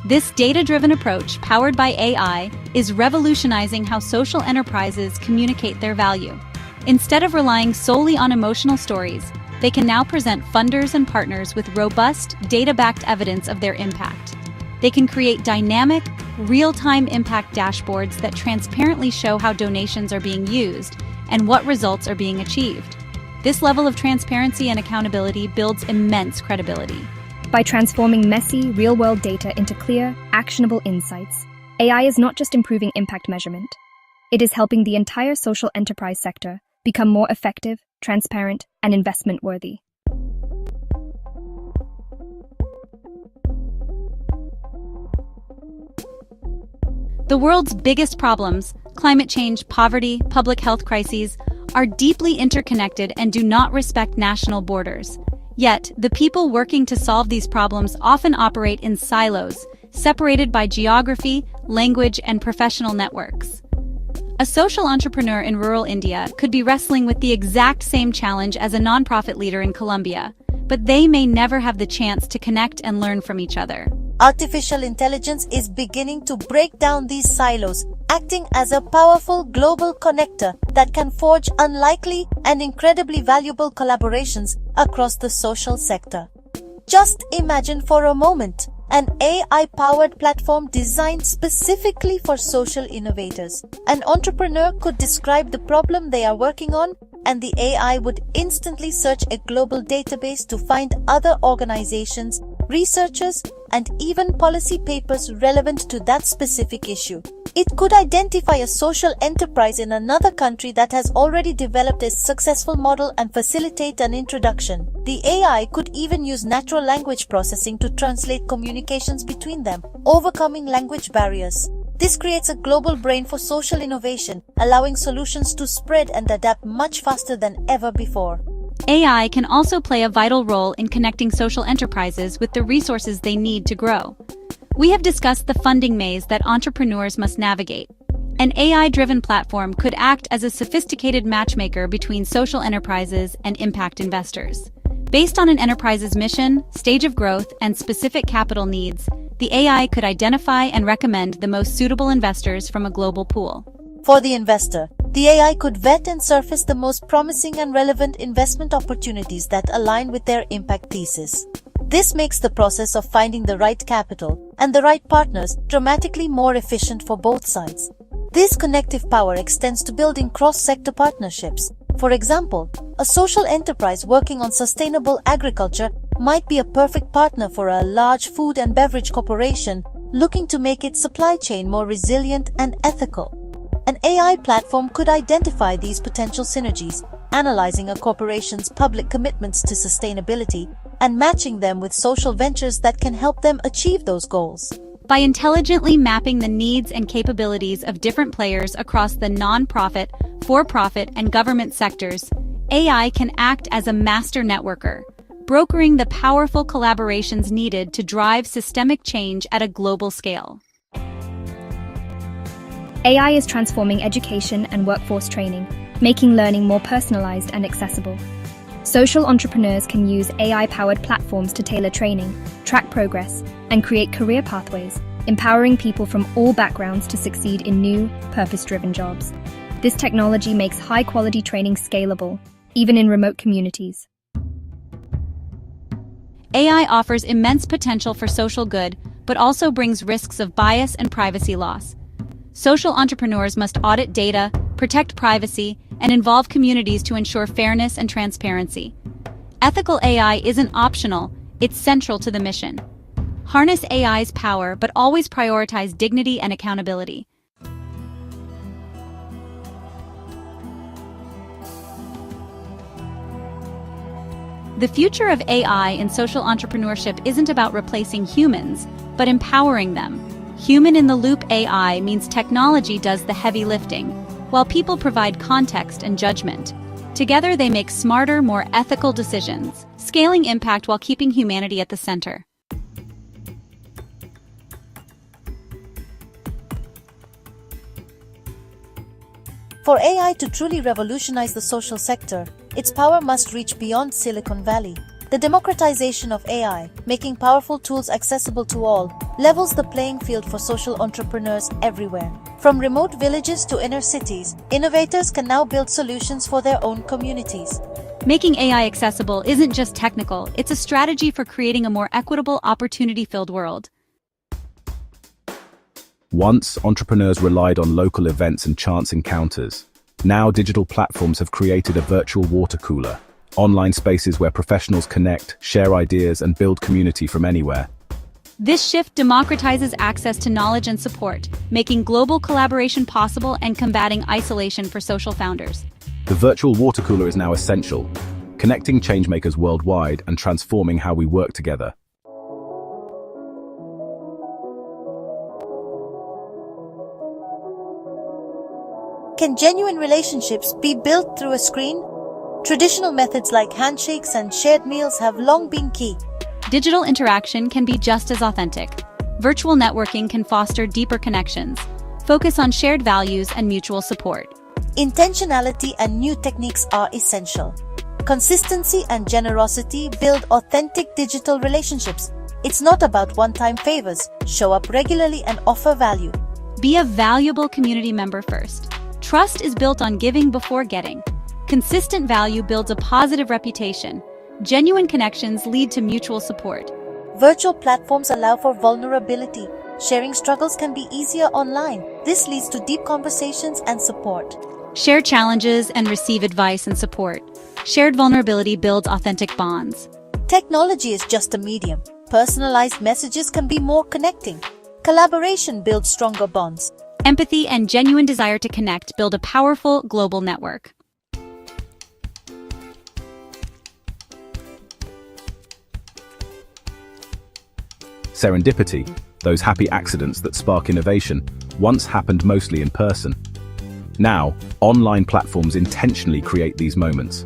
This data-driven approach, powered by AI, is revolutionizing how social enterprises communicate their value. Instead of relying solely on emotional stories, they can now present funders and partners with robust, data-backed evidence of their impact. They can create dynamic, real-time impact dashboards that transparently show how donations are being used and what results are being achieved. This level of transparency and accountability builds immense credibility.
By transforming messy, real-world data into clear, actionable insights, AI is not just improving impact measurement. It is helping the entire social enterprise sector become more effective, transparent, and investment-worthy.
The world's biggest problems, climate change, poverty, public health crises, are deeply interconnected and do not respect national borders. Yet, the people working to solve these problems often operate in silos, separated by geography, language, and professional networks. A social entrepreneur in rural India could be wrestling with the exact same challenge as a nonprofit leader in Colombia, but they may never have the chance to connect and learn from each other.
Artificial intelligence is beginning to break down these silos, acting as a powerful global connector that can forge unlikely and incredibly valuable collaborations across the social sector. Just imagine for a moment an AI-powered platform designed specifically for social innovators. An entrepreneur could describe the problem they are working on, and the AI would instantly search a global database to find other organizations, researchers, and even policy papers relevant to that specific issue. It could identify a social enterprise in another country that has already developed a successful model and facilitate an introduction. The AI could even use natural language processing to translate communications between them, overcoming language barriers. This creates a global brain for social innovation, allowing solutions to spread and adapt much faster than ever before.
AI can also play a vital role in connecting social enterprises with the resources they need to grow. We have discussed the funding maze that entrepreneurs must navigate. An AI-driven platform could act as a sophisticated matchmaker between social enterprises and impact investors. Based on an enterprise's mission, stage of growth, and specific capital needs, the AI could identify and recommend the most suitable investors from a global pool.
For the investor, the AI could vet and surface the most promising and relevant investment opportunities that align with their impact thesis. This makes the process of finding the right capital and the right partners dramatically more efficient for both sides. This connective power extends to building cross-sector partnerships. For example, a social enterprise working on sustainable agriculture might be a perfect partner for a large food and beverage corporation looking to make its supply chain more resilient and ethical. An AI platform could identify these potential synergies, analyzing a corporation's public commitments to sustainability and matching them with social ventures that can help them achieve those goals.
By intelligently mapping the needs and capabilities of different players across the nonprofit, for-profit, and government sectors, AI can act as a master networker, brokering the powerful collaborations needed to drive systemic change at a global scale.
AI is transforming education and workforce training, making learning more personalized and accessible. Social entrepreneurs can use AI-powered platforms to tailor training, track progress, and create career pathways, empowering people from all backgrounds to succeed in new, purpose-driven jobs. This technology makes high-quality training scalable, even in remote communities.
AI offers immense potential for social good, but also brings risks of bias and privacy loss. Social entrepreneurs must audit data, protect privacy, and involve communities to ensure fairness and transparency. Ethical AI isn't optional, it's central to the mission. Harness AI's power, but always prioritize dignity and accountability. The future of AI in social entrepreneurship isn't about replacing humans, but empowering them. Human-in-the-loop AI means technology does the heavy lifting, while people provide context and judgment. Together they make smarter, more ethical decisions, scaling impact while keeping humanity at the center.
For AI to truly revolutionize the social sector, its power must reach beyond Silicon Valley. The democratization of AI, making powerful tools accessible to all, levels the playing field for social entrepreneurs everywhere. From remote villages to inner cities, innovators can now build solutions for their own communities.
Making AI accessible isn't just technical, it's a strategy for creating a more equitable, opportunity-filled world.
Once, entrepreneurs relied on local events and chance encounters. Now, digital platforms have created a virtual water cooler, online spaces where professionals connect, share ideas, and build community from anywhere.
This shift democratizes access to knowledge and support, making global collaboration possible and combating isolation for social founders.
The virtual water cooler is now essential, connecting changemakers worldwide and transforming how we work together.
Can genuine relationships be built through a screen? Traditional methods like handshakes and shared meals have long been key.
Digital interaction can be just as authentic. Virtual networking can foster deeper connections, focus on shared values and mutual support.
Intentionality and new techniques are essential. Consistency and generosity build authentic digital relationships. It's not about one-time favors. Show up regularly and offer value.
Be a valuable community member first. Trust is built on giving before getting. Consistent value builds a positive reputation. Genuine connections lead to mutual support.
Virtual platforms allow for vulnerability. Sharing struggles can be easier online. This leads to deep conversations and support.
Share challenges and receive advice and support. Shared vulnerability builds authentic bonds.
Technology is just a medium. Personalized messages can be more connecting. Collaboration builds stronger bonds.
Empathy and genuine desire to connect build a powerful global network.
Serendipity, those happy accidents that spark innovation, once happened mostly in person. Now, online platforms intentionally create these moments.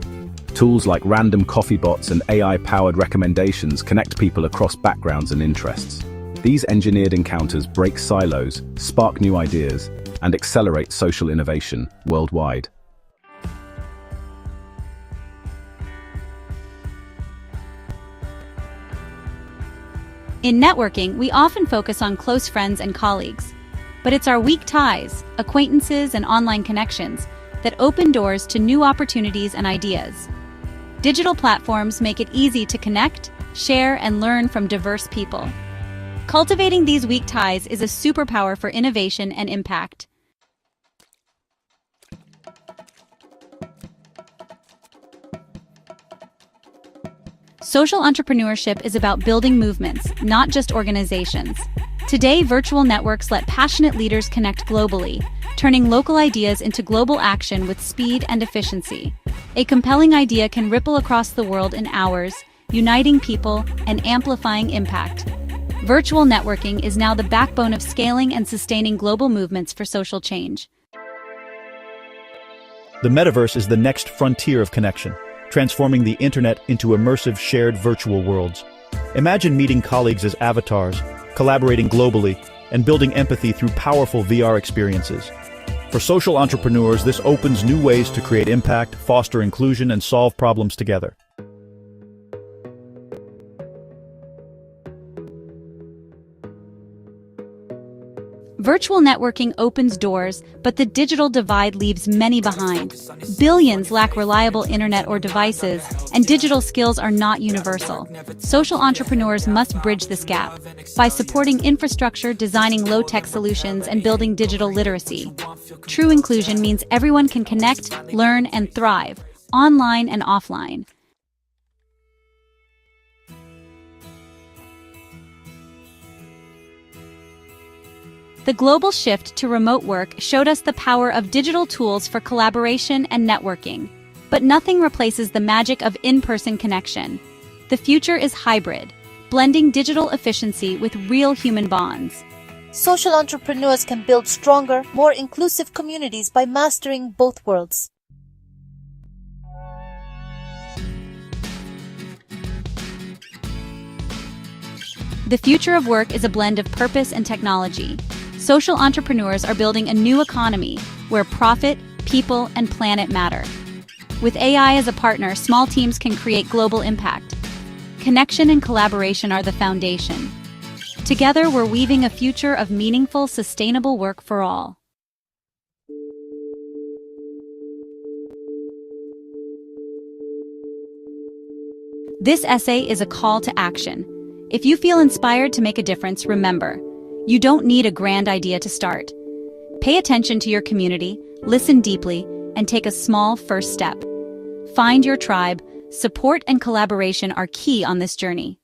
Tools like random coffee bots and AI-powered recommendations connect people across backgrounds and interests. These engineered encounters break silos, spark new ideas, and accelerate social innovation worldwide.
In networking, we often focus on close friends and colleagues. But it's our weak ties, acquaintances, and online connections that open doors to new opportunities and ideas. Digital platforms make it easy to connect, share, and learn from diverse people. Cultivating these weak ties is a superpower for innovation and impact. Social entrepreneurship is about building movements, not just organizations. Today, virtual networks let passionate leaders connect globally, turning local ideas into global action with speed and efficiency. A compelling idea can ripple across the world in hours, uniting people and amplifying impact. Virtual networking is now the backbone of scaling and sustaining global movements for social change.
The metaverse is the next frontier of connection, transforming the internet into immersive shared virtual worlds. Imagine meeting colleagues as avatars, collaborating globally, and building empathy through powerful VR experiences. For social entrepreneurs, this opens new ways to create impact, foster inclusion, and solve problems together.
Virtual networking opens doors, but the digital divide leaves many behind. Billions lack reliable internet or devices, and digital skills are not universal. Social entrepreneurs must bridge this gap by supporting infrastructure, designing low-tech solutions, and building digital literacy. True inclusion means everyone can connect, learn, and thrive, online and offline. The global shift to remote work showed us the power of digital tools for collaboration and networking. But nothing replaces the magic of in-person connection. The future is hybrid, blending digital efficiency with real human bonds.
Social entrepreneurs can build stronger, more inclusive communities by mastering both worlds.
The future of work is a blend of purpose and technology. Social entrepreneurs are building a new economy where profit, people, and planet matter. With AI as a partner, small teams can create global impact. Connection and collaboration are the foundation. Together, we're weaving a future of meaningful, sustainable work for all. This essay is a call to action. If you feel inspired to make a difference, remember, You don't need a grand idea to start. Pay attention to your community, listen deeply, and take a small first step. Find your tribe. Support and collaboration are key on this journey.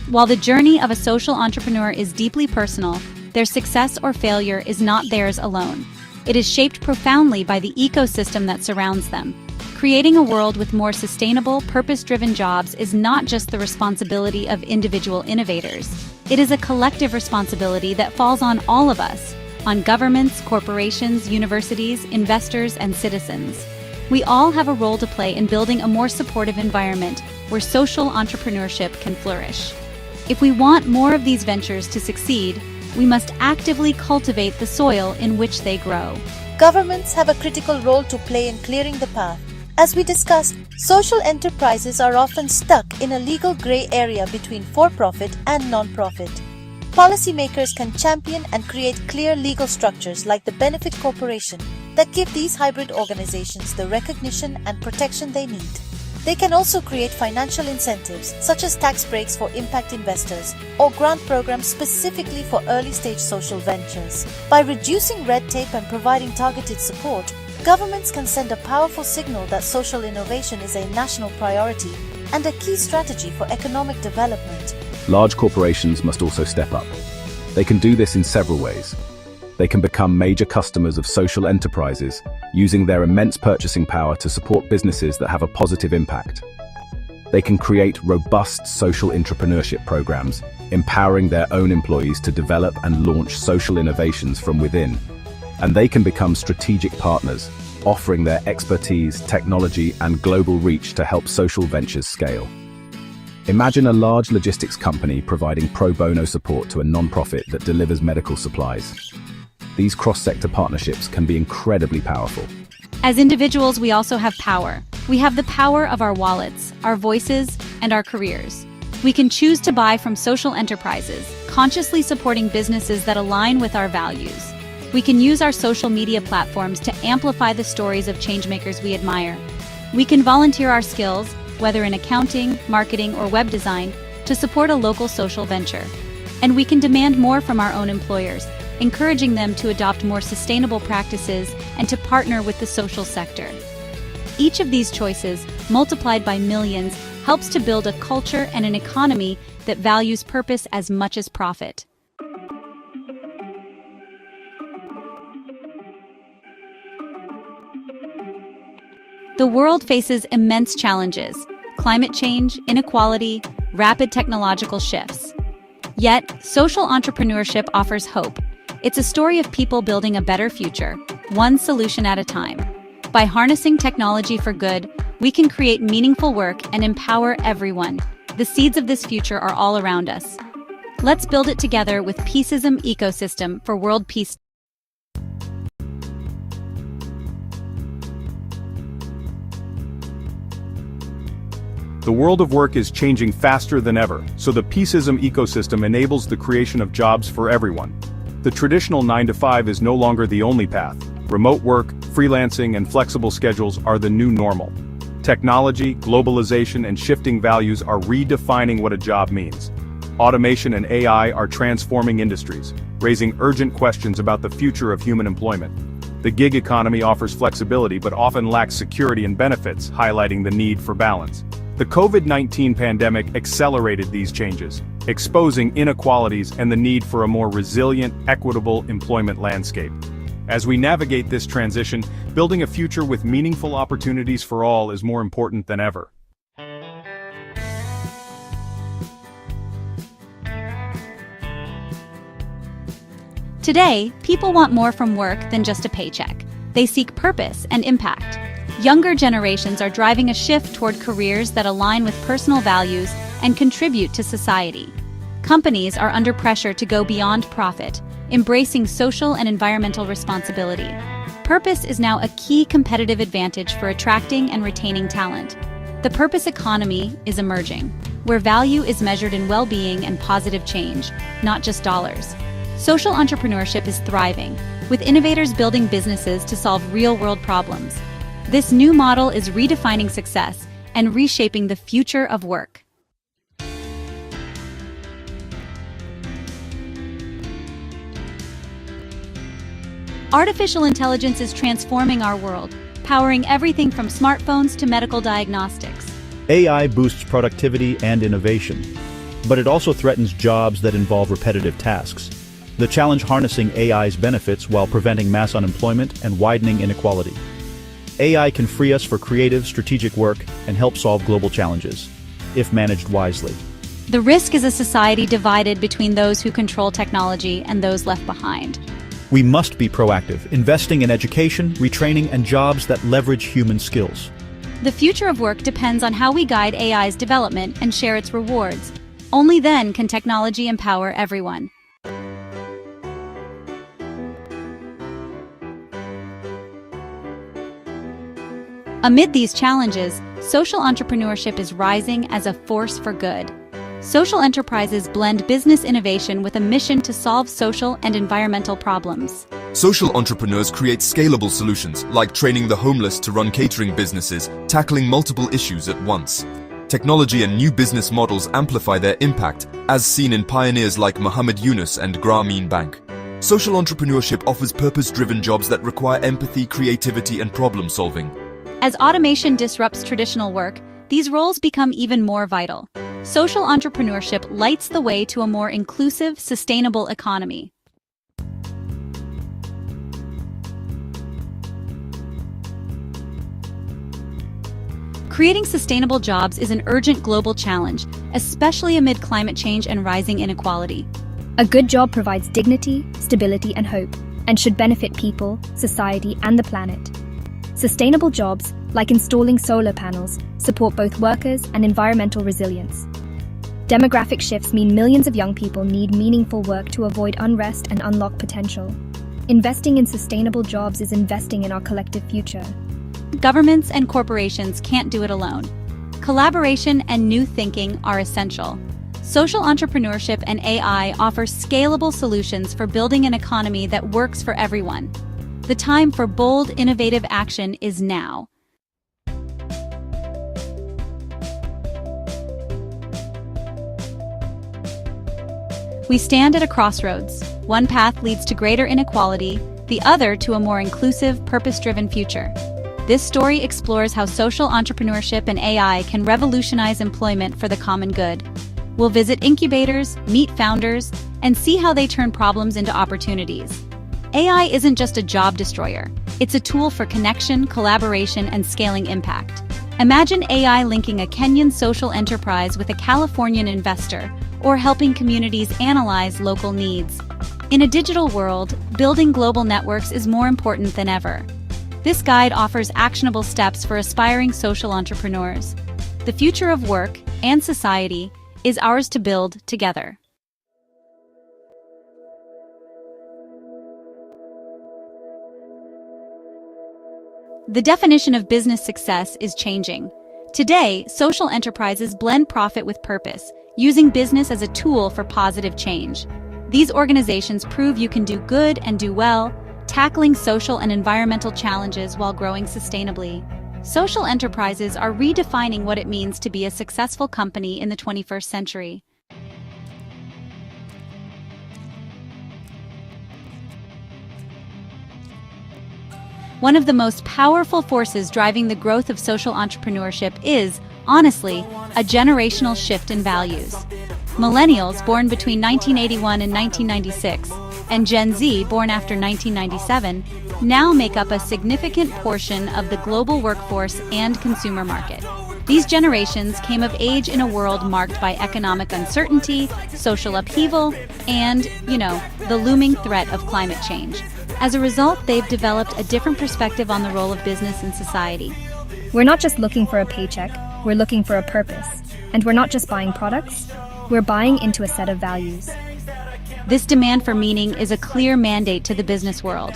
While the journey of a social entrepreneur is deeply personal, their success or failure is not theirs alone. It is shaped profoundly by the ecosystem that surrounds them. Creating a world with more sustainable, purpose-driven jobs is not just the responsibility of individual innovators. It is a collective responsibility that falls on all of us, on governments, corporations, universities, investors, and citizens. We all have a role to play in building a more supportive environment where social entrepreneurship can flourish. If we want more of these ventures to succeed, we must actively cultivate the soil in which they grow.
Governments have a critical role to play in clearing the path. As we discussed, social enterprises are often stuck in a legal gray area between for-profit and non-profit. Policymakers can champion and create clear legal structures like the Benefit Corporation that give these hybrid organizations the recognition and protection they need. They can also create financial incentives, such as tax breaks for impact investors or grant programs specifically for early-stage social ventures. By reducing red tape and providing targeted support, governments can send a powerful signal that social innovation is a national priority and a key strategy for economic development.
Large corporations must also step up. They can do this in several ways. They can become major customers of social enterprises, using their immense purchasing power to support businesses that have a positive impact. They can create robust social entrepreneurship programs, empowering their own employees to develop and launch social innovations from within. And they can become strategic partners, offering their expertise, technology, and global reach to help social ventures scale. Imagine a large logistics company providing pro bono support to a non-profit that delivers medical supplies. These cross-sector partnerships can be incredibly powerful.
As individuals, we also have power. We have the power of our wallets, our voices, and our careers. We can choose to buy from social enterprises, consciously supporting businesses that align with our values. We can use our social media platforms to amplify the stories of changemakers we admire. We can volunteer our skills, whether in accounting, marketing, or web design, to support a local social venture. And we can demand more from our own employers, encouraging them to adopt more sustainable practices and to partner with the social sector. Each of these choices, multiplied by millions, helps to build a culture and an economy that values purpose as much as profit. The world faces immense challenges: climate change, inequality, rapid technological shifts. Yet, social entrepreneurship offers hope. It's a story of people building a better future, one solution at a time. By harnessing technology for good, we can create meaningful work and empower everyone. The seeds of this future are all around us. Let's build it together with Peaceism Ecosystem for world peace.
The world of work is changing faster than ever, so the Peaceism ecosystem enables the creation of jobs for everyone. The traditional 9-to-5 is no longer the only path. Remote work, freelancing, and flexible schedules are the new normal. Technology, globalization, and shifting values are redefining what a job means. Automation and AI are transforming industries, raising urgent questions about the future of human employment. The gig economy offers flexibility but often lacks security and benefits, highlighting the need for balance. The COVID-19 pandemic accelerated these changes, exposing inequalities and the need for a more resilient, equitable employment landscape. As we navigate this transition, building a future with meaningful opportunities for all is more important than ever.
Today, people want more from work than just a paycheck. They seek purpose and impact. Younger generations are driving a shift toward careers that align with personal values and contribute to society. Companies are under pressure to go beyond profit, embracing social and environmental responsibility. Purpose is now a key competitive advantage for attracting and retaining talent. The purpose economy is emerging, where value is measured in well-being and positive change, not just dollars. Social entrepreneurship is thriving, with innovators building businesses to solve real-world problems. This new model is redefining success and reshaping the future of work. Artificial intelligence is transforming our world, powering everything from smartphones to medical diagnostics.
AI boosts productivity and innovation, but it also threatens jobs that involve repetitive tasks. The challenge harnessing AI's benefits while preventing mass unemployment and widening inequality. AI can free us for creative, strategic work and help solve global challenges, if managed wisely.
The risk is a society divided between those who control technology and those left behind.
We must be proactive, investing in education, retraining, and jobs that leverage human skills.
The future of work depends on how we guide AI's development and share its rewards. Only then can technology empower everyone. Amid these challenges, social entrepreneurship is rising as a force for good. Social enterprises blend business innovation with a mission to solve social and environmental problems.
Social entrepreneurs create scalable solutions, like training the homeless to run catering businesses, tackling multiple issues at once. Technology and new business models amplify their impact, as seen in pioneers like Muhammad Yunus and Grameen Bank. Social entrepreneurship offers purpose-driven jobs that require empathy, creativity, and problem-solving.
As automation disrupts traditional work, these roles become even more vital. Social entrepreneurship lights the way to a more inclusive, sustainable economy. Creating sustainable jobs is an urgent global challenge, especially amid climate change and rising inequality.
A good job provides dignity, stability, and hope, and should benefit people, society, and the planet. Sustainable jobs, like installing solar panels, support both workers and environmental resilience. Demographic shifts mean millions of young people need meaningful work to avoid unrest and unlock potential. Investing in sustainable jobs is investing in our collective future.
Governments and corporations can't do it alone. Collaboration and new thinking are essential. Social entrepreneurship and AI offer scalable solutions for building an economy that works for everyone. The time for bold, innovative action is now. We stand at a crossroads. One path leads to greater inequality, the other to a more inclusive, purpose-driven future. This story explores how social entrepreneurship and AI can revolutionize employment for the common good. We'll visit incubators, meet founders, and see how they turn problems into opportunities. AI isn't just a job destroyer. It's a tool for connection, collaboration, and scaling impact. Imagine AI linking a Kenyan social enterprise with a Californian investor, or helping communities analyze local needs. In a digital world, building global networks is more important than ever. This guide offers actionable steps for aspiring social entrepreneurs. The future of work and society is ours to build together. The definition of business success is changing. Today, social enterprises blend profit with purpose, using business as a tool for positive change. These organizations prove you can do good and do well, tackling social and environmental challenges while growing sustainably. Social enterprises are redefining what it means to be a successful company in the 21st century. One of the most powerful forces driving the growth of social entrepreneurship is, honestly, a generational shift in values. Millennials born between 1981 and 1996, and Gen Z born after 1997, now make up a significant portion of the global workforce and consumer market. These generations came of age in a world marked by economic uncertainty, social upheaval, and, the looming threat of climate change. As a result, they've developed a different perspective on the role of business in society.
We're not just looking for a paycheck, we're looking for a purpose. And we're not just buying products, we're buying into a set of values.
This demand for meaning is a clear mandate to the business world.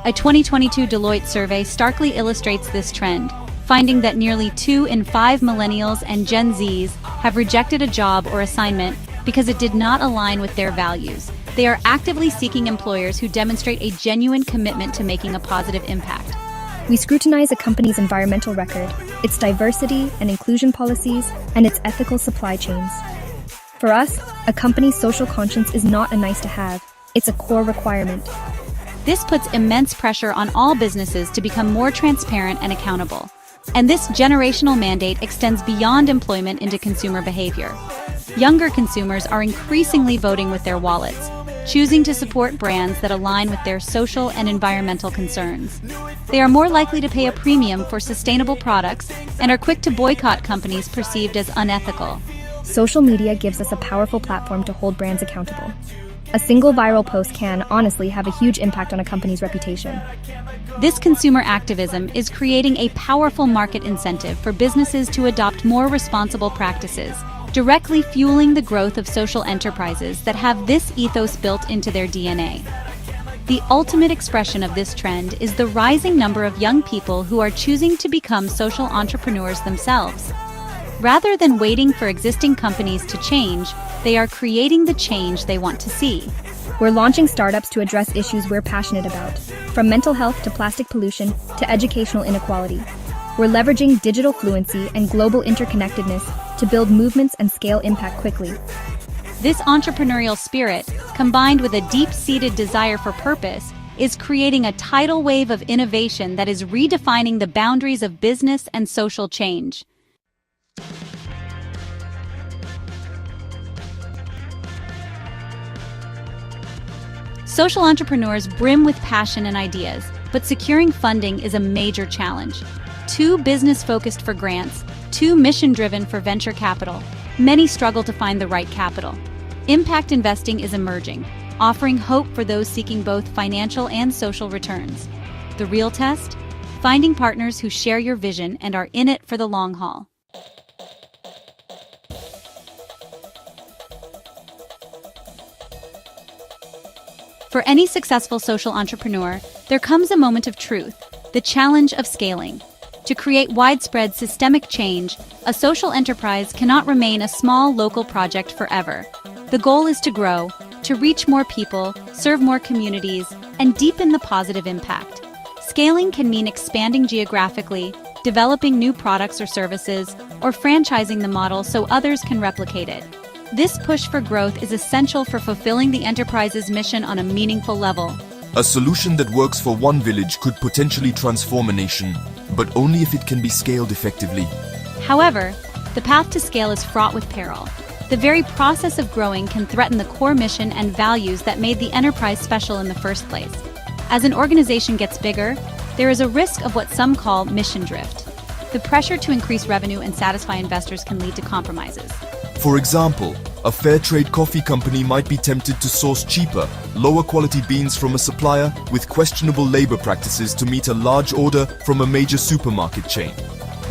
A 2022 Deloitte survey starkly illustrates this trend, finding that nearly 2 in 5 millennials and Gen Zs have rejected a job or assignment because it did not align with their values. They are actively seeking employers who demonstrate a genuine commitment to making a positive impact.
We scrutinize a company's environmental record, its diversity and inclusion policies, and its ethical supply chains. For us, a company's social conscience is not a nice-to-have, it's a core requirement.
This puts immense pressure on all businesses to become more transparent and accountable. And this generational mandate extends beyond employment into consumer behavior. Younger consumers are increasingly voting with their wallets, choosing to support brands that align with their social and environmental concerns. They are more likely to pay a premium for sustainable products and are quick to boycott companies perceived as unethical.
Social media gives us a powerful platform to hold brands accountable. A single viral post can, honestly, have a huge impact on a company's reputation.
This consumer activism is creating a powerful market incentive for businesses to adopt more responsible practices, directly fueling the growth of social enterprises that have this ethos built into their DNA. The ultimate expression of this trend is the rising number of young people who are choosing to become social entrepreneurs themselves. Rather than waiting for existing companies to change, they are creating the change they want to see.
We're launching startups to address issues we're passionate about, from mental health to plastic pollution to educational inequality. We're leveraging digital fluency and global interconnectedness to build movements and scale impact quickly.
This entrepreneurial spirit, combined with a deep-seated desire for purpose, is creating a tidal wave of innovation that is redefining the boundaries of business and social change. Social entrepreneurs brim with passion and ideas, but securing funding is a major challenge. Too business-focused for grants, too mission-driven for venture capital. Many struggle to find the right capital. Impact investing is emerging, offering hope for those seeking both financial and social returns. The real test? Finding partners who share your vision and are in it for the long haul. For any successful social entrepreneur, there comes a moment of truth, the challenge of scaling. To create widespread systemic change, a social enterprise cannot remain a small local project forever. The goal is to grow, to reach more people, serve more communities, and deepen the positive impact. Scaling can mean expanding geographically, developing new products or services, or franchising the model so others can replicate it. This push for growth is essential for fulfilling the enterprise's mission on a meaningful level.
A solution that works for one village could potentially transform a nation, but only if it can be scaled effectively.
However, the path to scale is fraught with peril. The very process of growing can threaten the core mission and values that made the enterprise special in the first place. As an organization gets bigger, there is a risk of what some call mission drift. The pressure to increase revenue and satisfy investors can lead to compromises.
For example, a fair trade coffee company might be tempted to source cheaper, lower quality beans from a supplier with questionable labor practices to meet a large order from a major supermarket chain.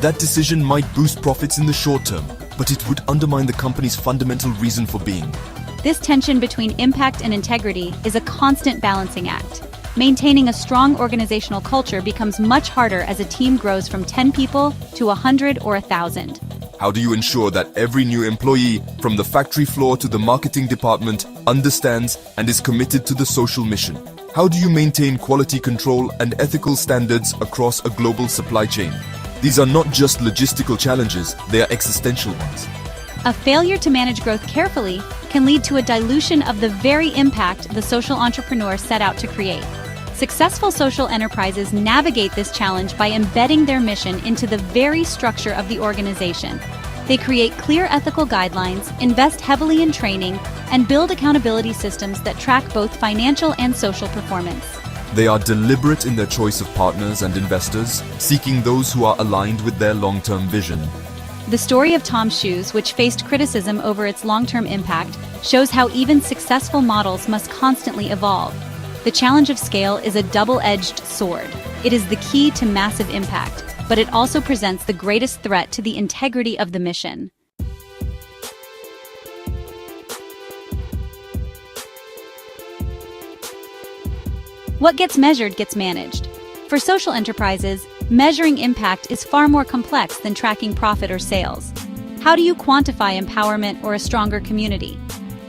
That decision might boost profits in the short term, but it would undermine the company's fundamental reason for being.
This tension between impact and integrity is a constant balancing act. Maintaining a strong organizational culture becomes much harder as a team grows from 10 people to 100 or 1,000.
How do you ensure that every new employee, from the factory floor to the marketing department, understands and is committed to the social mission? How do you maintain quality control and ethical standards across a global supply chain? These are not just logistical challenges, they are existential ones.
A failure to manage growth carefully can lead to a dilution of the very impact the social entrepreneur set out to create. Successful social enterprises navigate this challenge by embedding their mission into the very structure of the organization. They create clear ethical guidelines, invest heavily in training, and build accountability systems that track both financial and social performance.
They are deliberate in their choice of partners and investors, seeking those who are aligned with their long-term vision.
The story of Tom's Shoes, which faced criticism over its long-term impact, shows how even successful models must constantly evolve. The challenge of scale is a double-edged sword. It is the key to massive impact, but it also presents the greatest threat to the integrity of the mission. What gets measured gets managed. For social enterprises, measuring impact is far more complex than tracking profit or sales. How do you quantify empowerment or a stronger community?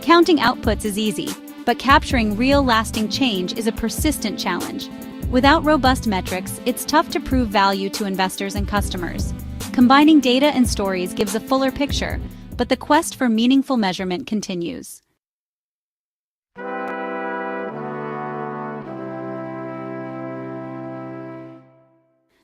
Counting outputs is easy, but capturing real lasting change is a persistent challenge. Without robust metrics, it's tough to prove value to investors and customers. Combining data and stories gives a fuller picture, but the quest for meaningful measurement continues.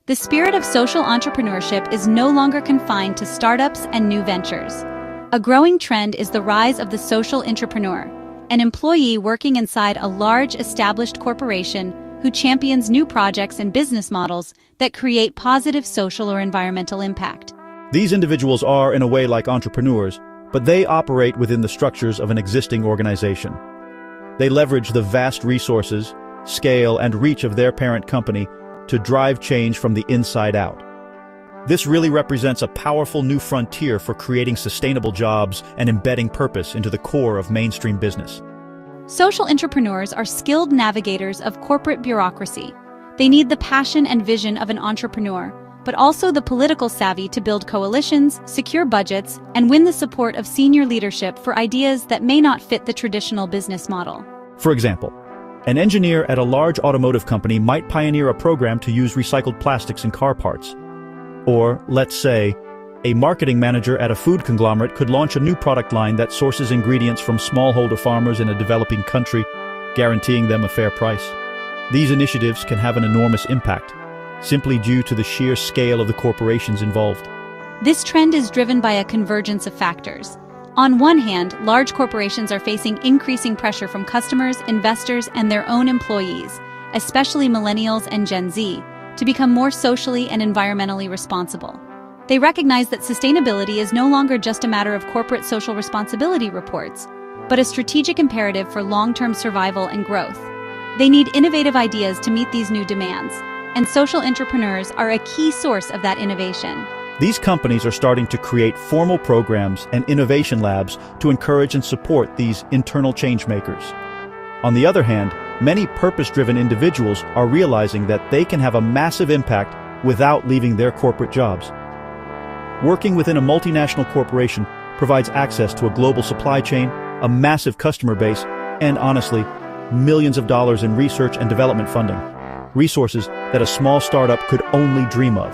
The spirit of social entrepreneurship is no longer confined to startups and new ventures. A growing trend is the rise of the social entrepreneur, an employee working inside a large established corporation who champions new projects and business models that create positive social or environmental impact.
These individuals are, in a way, like entrepreneurs, but they operate within the structures of an existing organization. They leverage the vast resources, scale, and reach of their parent company to drive change from the inside out. This really represents a powerful new frontier for creating sustainable jobs and embedding purpose into the core of mainstream business.
Social entrepreneurs are skilled navigators of corporate bureaucracy. They need the passion and vision of an entrepreneur, but also the political savvy to build coalitions, secure budgets, and win the support of senior leadership for ideas that may not fit the traditional business model.
For example, an engineer at a large automotive company might pioneer a program to use recycled plastics in car parts. Or, let's say, a marketing manager at a food conglomerate could launch a new product line that sources ingredients from smallholder farmers in a developing country, guaranteeing them a fair price. These initiatives can have an enormous impact, simply due to the sheer scale of the corporations involved.
This trend is driven by a convergence of factors. On one hand, large corporations are facing increasing pressure from customers, investors, and their own employees, especially millennials and Gen Z, to become more socially and environmentally responsible. They recognize that sustainability is no longer just a matter of corporate social responsibility reports, but a strategic imperative for long-term survival and growth. They need innovative ideas to meet these new demands, and social entrepreneurs are a key source of that innovation.
These companies are starting to create formal programs and innovation labs to encourage and support these internal change makers. On the other hand, many purpose-driven individuals are realizing that they can have a massive impact without leaving their corporate jobs. Working within a multinational corporation provides access to a global supply chain, a massive customer base, and honestly, millions of dollars in research and development funding, resources that a small startup could only dream of.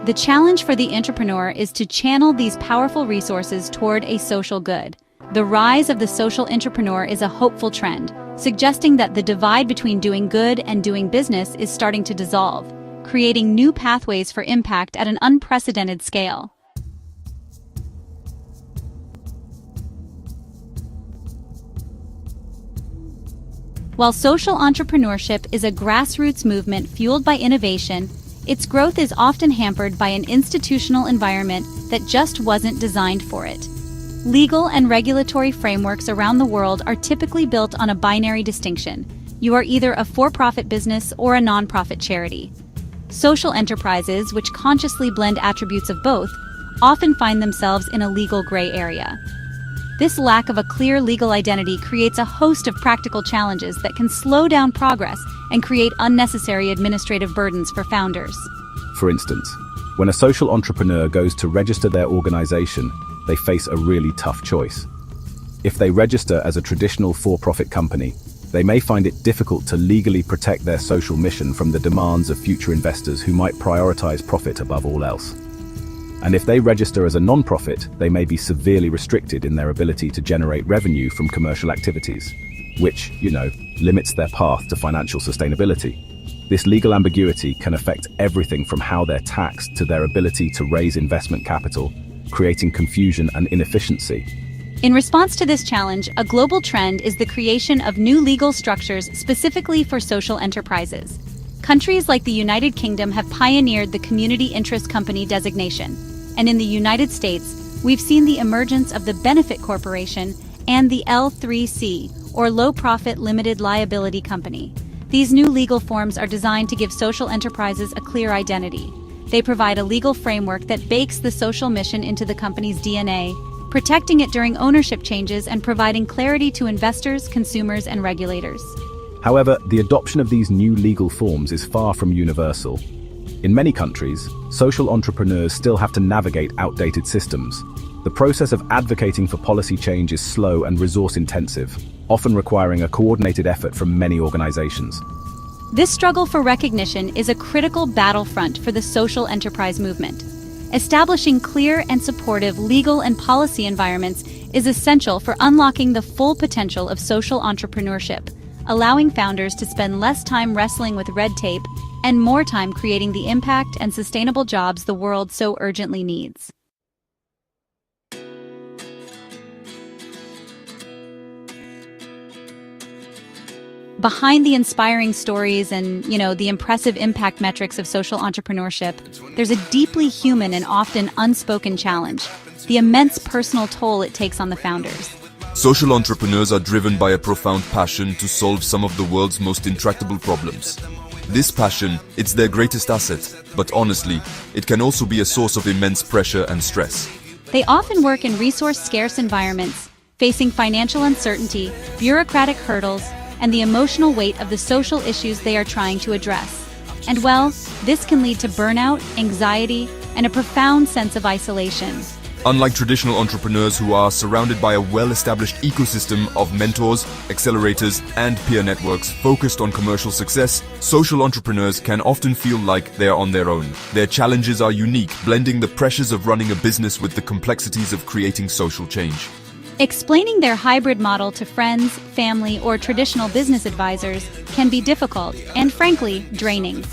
The challenge for the entrepreneur is to channel these powerful resources toward a social good. The rise of the social entrepreneur is a hopeful trend, suggesting that the divide between doing good and doing business is starting to dissolve, creating new pathways for impact at an unprecedented scale. While social entrepreneurship is a grassroots movement fueled by innovation, its growth is often hampered by an institutional environment that just wasn't designed for it. Legal and regulatory frameworks around the world are typically built on a binary distinction. You are either a for-profit business or a non-profit charity. Social enterprises, which consciously blend attributes of both, often find themselves in a legal gray area. This lack of a clear legal identity creates a host of practical challenges that can slow down progress and create unnecessary administrative burdens for founders.
For instance, when a social entrepreneur goes to register their organization, they face a really tough choice. If they register as a traditional for-profit company, they may find it difficult to legally protect their social mission from the demands of future investors who might prioritize profit above all else. And if they register as a non-profit, they may be severely restricted in their ability to generate revenue from commercial activities, which, limits their path to financial sustainability. This legal ambiguity can affect everything from how they're taxed to their ability to raise investment capital, creating confusion and inefficiency.
In response to this challenge, a global trend is the creation of new legal structures specifically for social enterprises. Countries like the United Kingdom have pioneered the community interest company designation, and in the United States, we've seen the emergence of the benefit corporation and the L3C, or low profit limited liability company. These new legal forms are designed to give social enterprises a clear identity. They provide a legal framework that bakes the social mission into the company's DNA, protecting it during ownership changes and providing clarity to investors, consumers, and regulators.
However, the adoption of these new legal forms is far from universal. In many countries, social entrepreneurs still have to navigate outdated systems. The process of advocating for policy change is slow and resource-intensive, often requiring a coordinated effort from many organizations.
This struggle for recognition is a critical battlefront for the social enterprise movement. Establishing clear and supportive legal and policy environments is essential for unlocking the full potential of social entrepreneurship, allowing founders to spend less time wrestling with red tape and more time creating the impact and sustainable jobs the world so urgently needs. Behind the inspiring stories and, the impressive impact metrics of social entrepreneurship, there's a deeply human and often unspoken challenge: the immense personal toll it takes on the founders.
Social entrepreneurs are driven by a profound passion to solve some of the world's most intractable problems. This passion, it's their greatest asset, but honestly, it can also be a source of immense pressure and stress.
They often work in resource-scarce environments, facing financial uncertainty, bureaucratic hurdles, and the emotional weight of the social issues they are trying to address. And well, this can lead to burnout, anxiety, and a profound sense of isolation.
Unlike traditional entrepreneurs who are surrounded by a well-established ecosystem of mentors, accelerators, and peer networks focused on commercial success, social entrepreneurs can often feel like they are on their own. Their challenges are unique, blending the pressures of running a business with the complexities of creating social change.
Explaining their hybrid model to friends, family, or traditional business advisors can be difficult and, frankly, draining.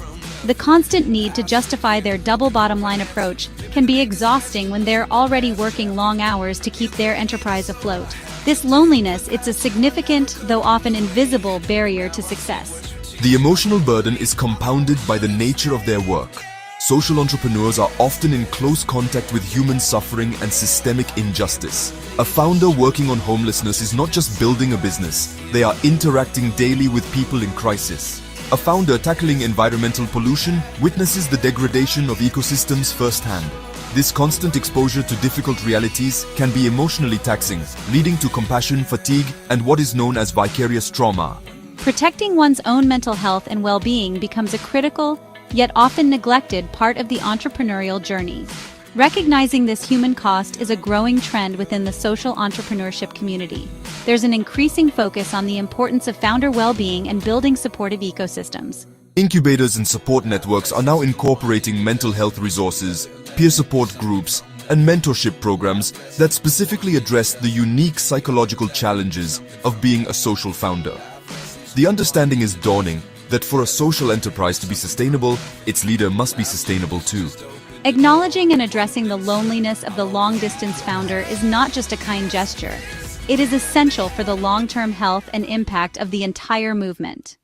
The constant need to justify their double bottom-line approach can be exhausting when they're already working long hours to keep their enterprise afloat. This loneliness, it's a significant, though often invisible, barrier to success.
The emotional burden is compounded by the nature of their work. Social entrepreneurs are often in close contact with human suffering and systemic injustice. A founder working on homelessness is not just building a business, they are interacting daily with people in crisis. A founder tackling environmental pollution witnesses the degradation of ecosystems firsthand. This constant exposure to difficult realities can be emotionally taxing, leading to compassion fatigue and what is known as vicarious trauma.
Protecting one's own mental health and well-being becomes a critical, yet often neglected part of the entrepreneurial journey. Recognizing this human cost is a growing trend within the social entrepreneurship community. There's an increasing focus on the importance of founder well-being and building supportive ecosystems.
Incubators and support networks are now incorporating mental health resources, peer support groups, and mentorship programs that specifically address the unique psychological challenges of being a social founder. The understanding is dawning that for a social enterprise to be sustainable, its leader must be sustainable too.
Acknowledging and addressing the loneliness of the long-distance founder is not just a kind gesture. It is essential for the long-term health and impact of the entire movement.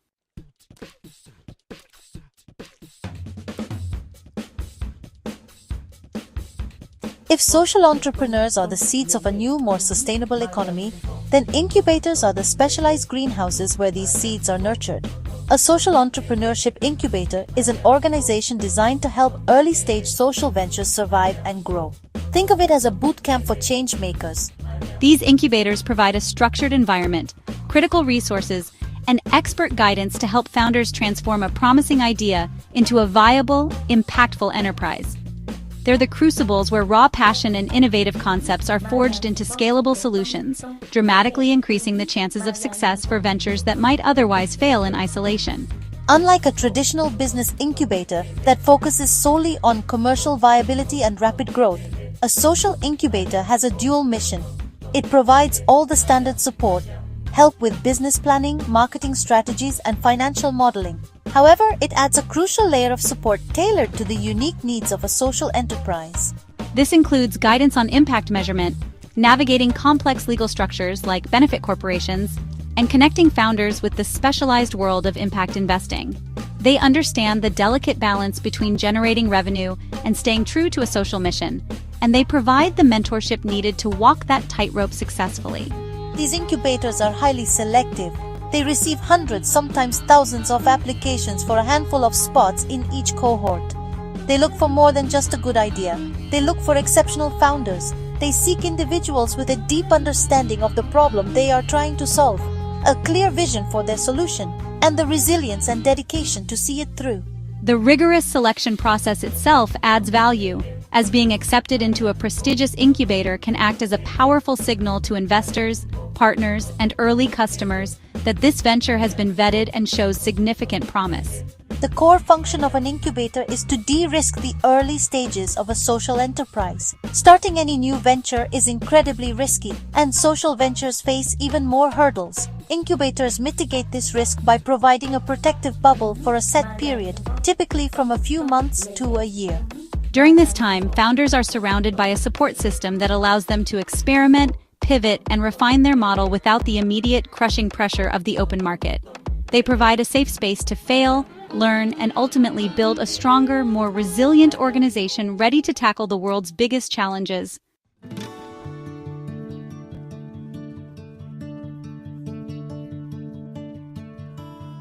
If social entrepreneurs are the seeds of a new, more sustainable economy, then incubators are the specialized greenhouses where these seeds are nurtured. A social entrepreneurship incubator is an organization designed to help early-stage social ventures survive and grow. Think of it as a boot camp for change makers.
These incubators provide a structured environment, critical resources, and expert guidance to help founders transform a promising idea into a viable, impactful enterprise. They're the crucibles where raw passion and innovative concepts are forged into scalable solutions, dramatically increasing the chances of success for ventures that might otherwise fail in isolation.
Unlike a traditional business incubator that focuses solely on commercial viability and rapid growth, a social incubator has a dual mission. It provides all the standard support, help with business planning, marketing strategies, and financial modeling. However, it adds a crucial layer of support tailored to the unique needs of a social enterprise.
This includes guidance on impact measurement, navigating complex legal structures like benefit corporations, and connecting founders with the specialized world of impact investing. They understand the delicate balance between generating revenue and staying true to a social mission, and they provide the mentorship needed to walk that tightrope successfully.
These incubators are highly selective. They receive hundreds, sometimes thousands of applications for a handful of spots in each cohort. They look for more than just a good idea. They look for exceptional founders. They seek individuals with a deep understanding of the problem they are trying to solve, a clear vision for their solution, and the resilience and dedication to see it through.
The rigorous selection process itself adds value, as being accepted into a prestigious incubator can act as a powerful signal to investors, partners, and early customers that this venture has been vetted and shows significant promise.
The core function of an incubator is to de-risk the early stages of a social enterprise. Starting any new venture is incredibly risky, and social ventures face even more hurdles. Incubators mitigate this risk by providing a protective bubble for a set period, typically from a few months to a year.
During this time, founders are surrounded by a support system that allows them to experiment, pivot, and refine their model without the immediate crushing pressure of the open market. They provide a safe space to fail, learn, and ultimately build a stronger, more resilient organization ready to tackle the world's biggest challenges.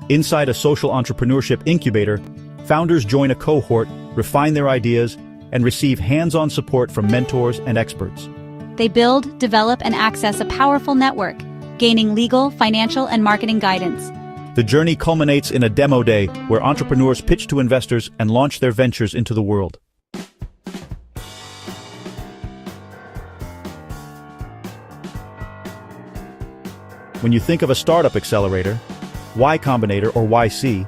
Inside a social entrepreneurship incubator, founders join a cohort, refine their ideas, and receive hands-on support from mentors and experts.
They build, develop, and access a powerful network, gaining legal, financial, and marketing guidance.
The journey culminates in a demo day where entrepreneurs pitch to investors and launch their ventures into the world. When you think of a startup accelerator, Y Combinator, or YC,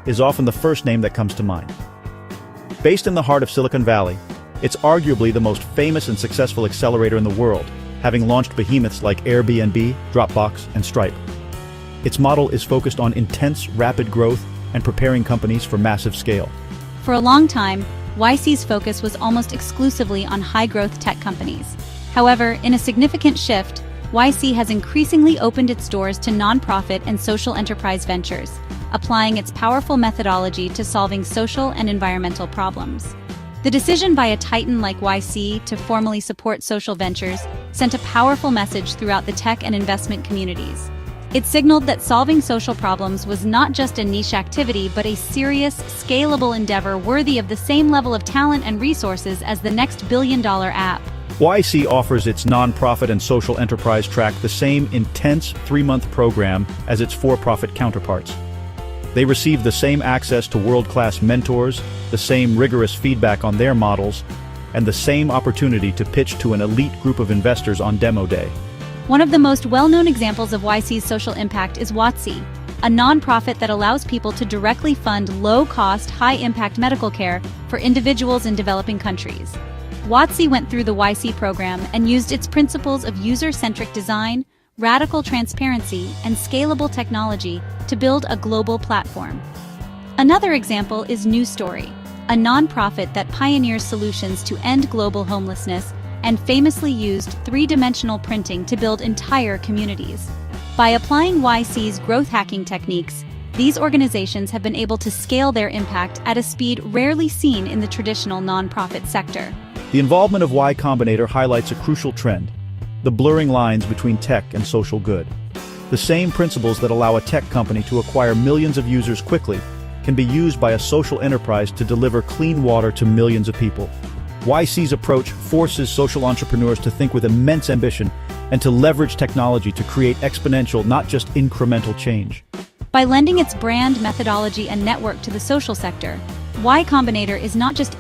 is often the first name that comes to mind. Based in the heart of Silicon Valley, it's arguably the most famous and successful accelerator in the world, having launched behemoths like Airbnb, Dropbox, and Stripe. Its model is focused on intense, rapid growth and preparing companies for massive scale.
For a long time, YC's focus was almost exclusively on high-growth tech companies. However, in a significant shift, YC has increasingly opened its doors to nonprofit and social enterprise ventures, applying its powerful methodology to solving social and environmental problems. The decision by a titan like YC to formally support social ventures sent a powerful message throughout the tech and investment communities. It signaled that solving social problems was not just a niche activity but a serious, scalable endeavor worthy of the same level of talent and resources as the next billion-dollar app.
YC offers its nonprofit and social enterprise track the same intense 3-month program as its for-profit counterparts. They receive the same access to world-class mentors, the same rigorous feedback on their models, and the same opportunity to pitch to an elite group of investors on demo day.
One of the most well-known examples of YC's social impact is WOTC, a nonprofit that allows people to directly fund low-cost, high-impact medical care for individuals in developing countries. WOTC went through the YC program and used its principles of user-centric design, radical transparency, and scalable technology to build a global platform. Another example is New Story, a nonprofit that pioneers solutions to end global homelessness and famously used three-dimensional printing to build entire communities. By applying YC's growth hacking techniques, these organizations have been able to scale their impact at a speed rarely seen in the traditional nonprofit sector.
The involvement of Y Combinator highlights a crucial trend: the blurring lines between tech and social good. The same principles that allow a tech company to acquire millions of users quickly can be used by a social enterprise to deliver clean water to millions of people. YC's approach forces social entrepreneurs to think with immense ambition and to leverage technology to create exponential, not just incremental change.
By lending its brand, methodology, and network to the social sector, Y Combinator is not just